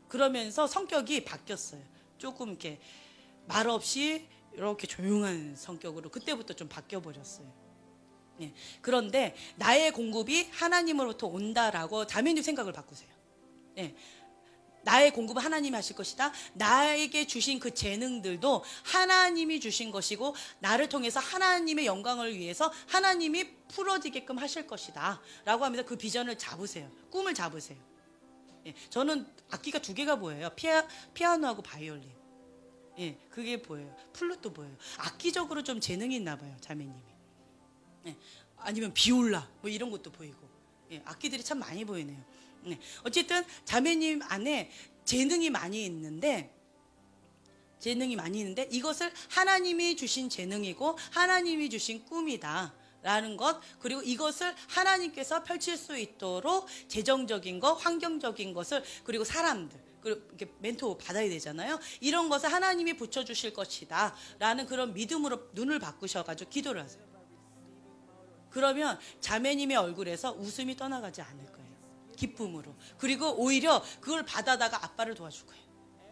그러면서 성격이 바뀌었어요. 조금 이렇게 말 없이 이렇게 조용한 성격으로 그때부터 좀 바뀌어 버렸어요. 네. 그런데 나의 공급이 하나님으로부터 온다라고 자매님 생각을 바꾸세요. 네. 나의 공급은 하나님이 하실 것이다. 나에게 주신 그 재능들도 하나님이 주신 것이고, 나를 통해서 하나님의 영광을 위해서 하나님이 풀어지게끔 하실 것이다 라고 하면서 그 비전을 잡으세요. 꿈을 잡으세요. 예, 저는 악기가 2개가 보여요. 피아노하고 바이올린. 예, 그게 보여요. 플룻도 보여요. 악기적으로 좀 재능이 있나 봐요, 자매님이. 예, 아니면 비올라 뭐 이런 것도 보이고. 예, 악기들이 참 많이 보이네요. 네, 어쨌든 자매님 안에 재능이 많이 있는데 이것을 하나님이 주신 재능이고 하나님이 주신 꿈이다 라는 것, 그리고 이것을 하나님께서 펼칠 수 있도록 재정적인 것, 환경적인 것을, 그리고 사람들, 그리고 이렇게 멘토 받아야 되잖아요. 이런 것을 하나님이 붙여주실 것이다 라는 그런 믿음으로 눈을 바꾸셔가지고 기도를 하세요. 그러면 자매님의 얼굴에서 웃음이 떠나가지 않을 거예요. 기쁨으로. 그리고 오히려 그걸 받아다가 아빠를 도와줄 거예요.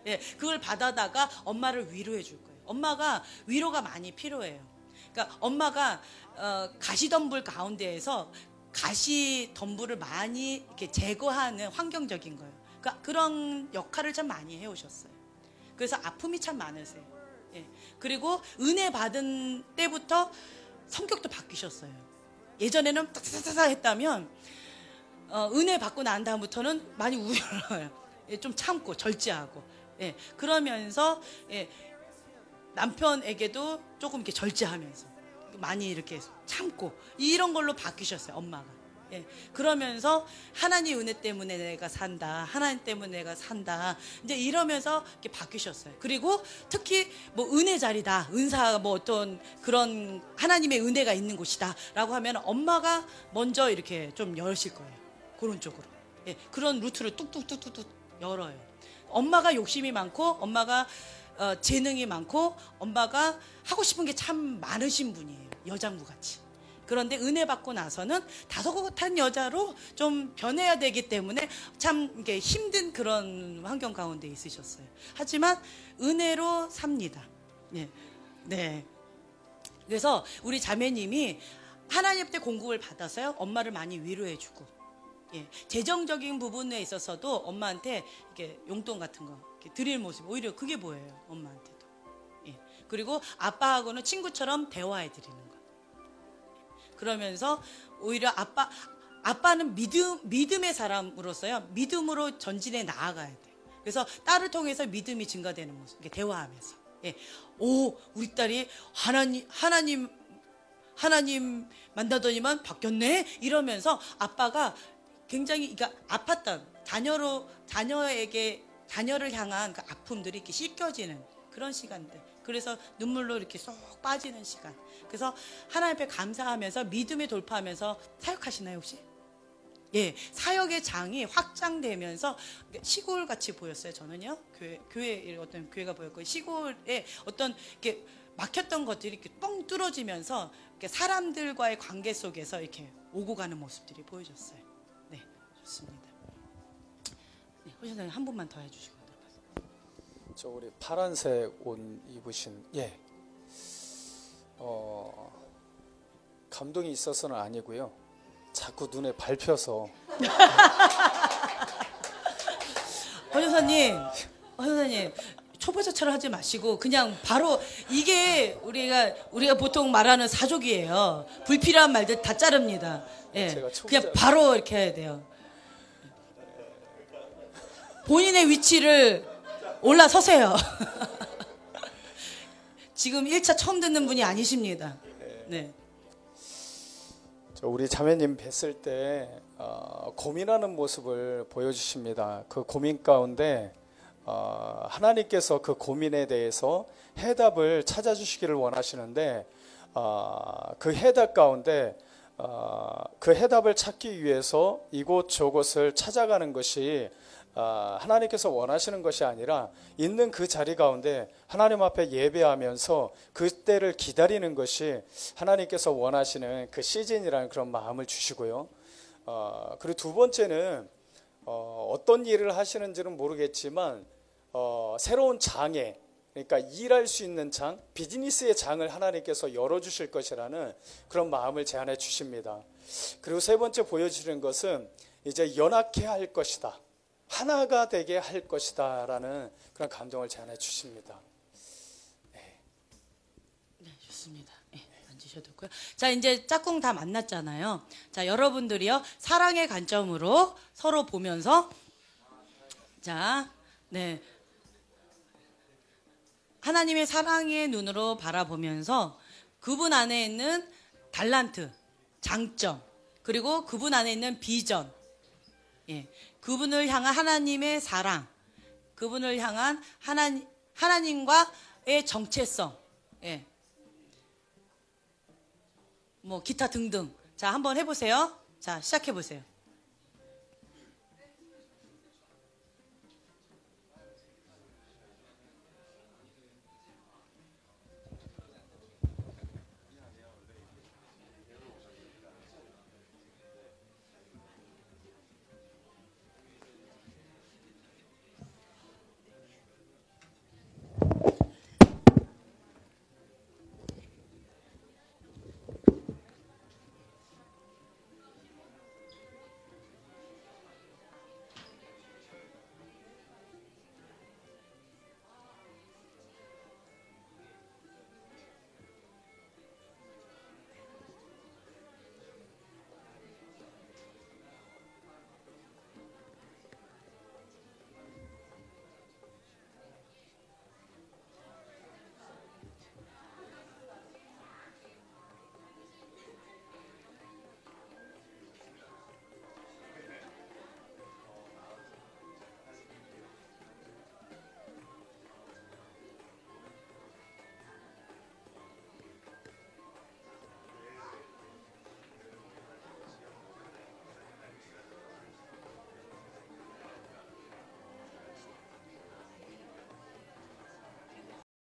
예, 그걸 받아다가 엄마를 위로해 줄 거예요. 엄마가 위로가 많이 필요해요. 그러니까 엄마가 가시덤불 가운데에서 가시덤불을 많이 이렇게 제거하는 환경적인 거예요. 그러니까 그런 역할을 참 많이 해오셨어요. 그래서 아픔이 참 많으세요. 예, 그리고 은혜 받은 때부터 성격도 바뀌셨어요. 예전에는 따다다다 했다면 은혜 받고 난 다음부터는 많이 우울해요. 예, 좀 참고 절제하고. 예, 그러면서 예, 남편에게도 조금 이렇게 절제하면서 많이 이렇게 참고 이런 걸로 바뀌셨어요, 엄마가. 예, 그러면서 하나님 은혜 때문에 내가 산다, 하나님 때문에 내가 산다, 이제 이러면서 이렇게 바뀌셨어요. 그리고 특히 뭐 은혜 자리다, 은사 뭐 어떤 그런 하나님의 은혜가 있는 곳이다 라고 하면 엄마가 먼저 이렇게 좀 열으실 거예요. 그런 쪽으로. 예, 그런 루트를 뚝뚝뚝뚝 열어요. 엄마가 욕심이 많고, 엄마가 재능이 많고, 엄마가 하고 싶은 게 참 많으신 분이에요. 여장부 같이. 그런데 은혜 받고 나서는 다소곳한 여자로 좀 변해야 되기 때문에 참 이게 힘든 그런 환경 가운데 있으셨어요. 하지만 은혜로 삽니다. 네. 네. 그래서 우리 자매님이 하나님한테 공급을 받아서요, 엄마를 많이 위로해주고, 예, 재정적인 부분에 있어서도 엄마한테 이렇게 용돈 같은 거 이렇게 드릴 모습, 오히려 그게 보여요, 엄마한테도. 예. 그리고 아빠하고는 친구처럼 대화해 드리는 거. 그러면서 오히려 아빠는 믿음의 사람으로서요, 믿음으로 전진해 나아가야 돼. 그래서 딸을 통해서 믿음이 증가되는 모습, 이렇게 대화하면서. 예. 오, 우리 딸이 하나님 만나더니만 바뀌었네? 이러면서 아빠가 굉장히, 그러니까 아팠던 자녀를 향한 그 아픔들이 이렇게 씻겨지는 그런 시간들. 그래서 눈물로 이렇게 쏙 빠지는 시간. 그래서 하나님 앞에 감사하면서 믿음에 돌파하면서 사역하시나요, 혹시? 예, 사역의 장이 확장되면서 시골 같이 보였어요. 저는요, 교회 어떤 교회가 보였고, 시골에 어떤 이렇게 막혔던 것들이 이렇게 뻥 뚫어지면서 이렇게 사람들과의 관계 속에서 이렇게 오고 가는 모습들이 보여졌어요. 네, 좋습니다. 네, 호신사님 한 분만 더 해주시고. 저 우리 파란색 옷 입으신, 예, 감동이 있어서는 아니고요. 자꾸 눈에 밟혀서. 허전사님 초보자처럼 하지 마시고 그냥 바로, 이게 우리가 보통 말하는 사족이에요. 불필요한 말들 다 자릅니다. 예, 제가 초보자- 그냥 바로 이렇게 해야 돼요. 본인의 위치를 올라서세요. 지금 1차 처음 듣는 분이 아니십니다. 네. 저 우리 자매님 뵀을 때 고민하는 모습을 보여주십니다. 그 고민 가운데 하나님께서 그 고민에 대해서 해답을 찾아주시기를 원하시는데, 그 해답 가운데 그 해답을 찾기 위해서 이곳저곳을 찾아가는 것이 하나님께서 원하시는 것이 아니라 있는 그 자리 가운데 하나님 앞에 예배하면서 그때를 기다리는 것이 하나님께서 원하시는 그 시즌이라는 그런 마음을 주시고요. 그리고 두 번째는 어떤 일을 하시는지는 모르겠지만 새로운 장애, 그러니까 일할 수 있는 장, 비즈니스의 장을 하나님께서 열어주실 것이라는 그런 마음을 제안해 주십니다. 그리고 세 번째 보여주시는 것은 이제 연합해 할 것이다, 하나가 되게 할 것이다 라는 그런 감동을 제안해 주십니다. 네, 좋습니다. 네, 앉으셔도 되고요. 자, 이제 짝꿍 다 만났잖아요. 자, 여러분들이요, 사랑의 관점으로 서로 보면서, 자, 네, 하나님의 사랑의 눈으로 바라보면서 그분 안에 있는 달란트, 장점, 그리고 그분 안에 있는 비전, 예, 그분을 향한 하나님의 사랑, 그분을 향한 하나님과의 정체성, 예, 뭐 기타 등등. 자, 한번 해보세요. 자, 시작해보세요.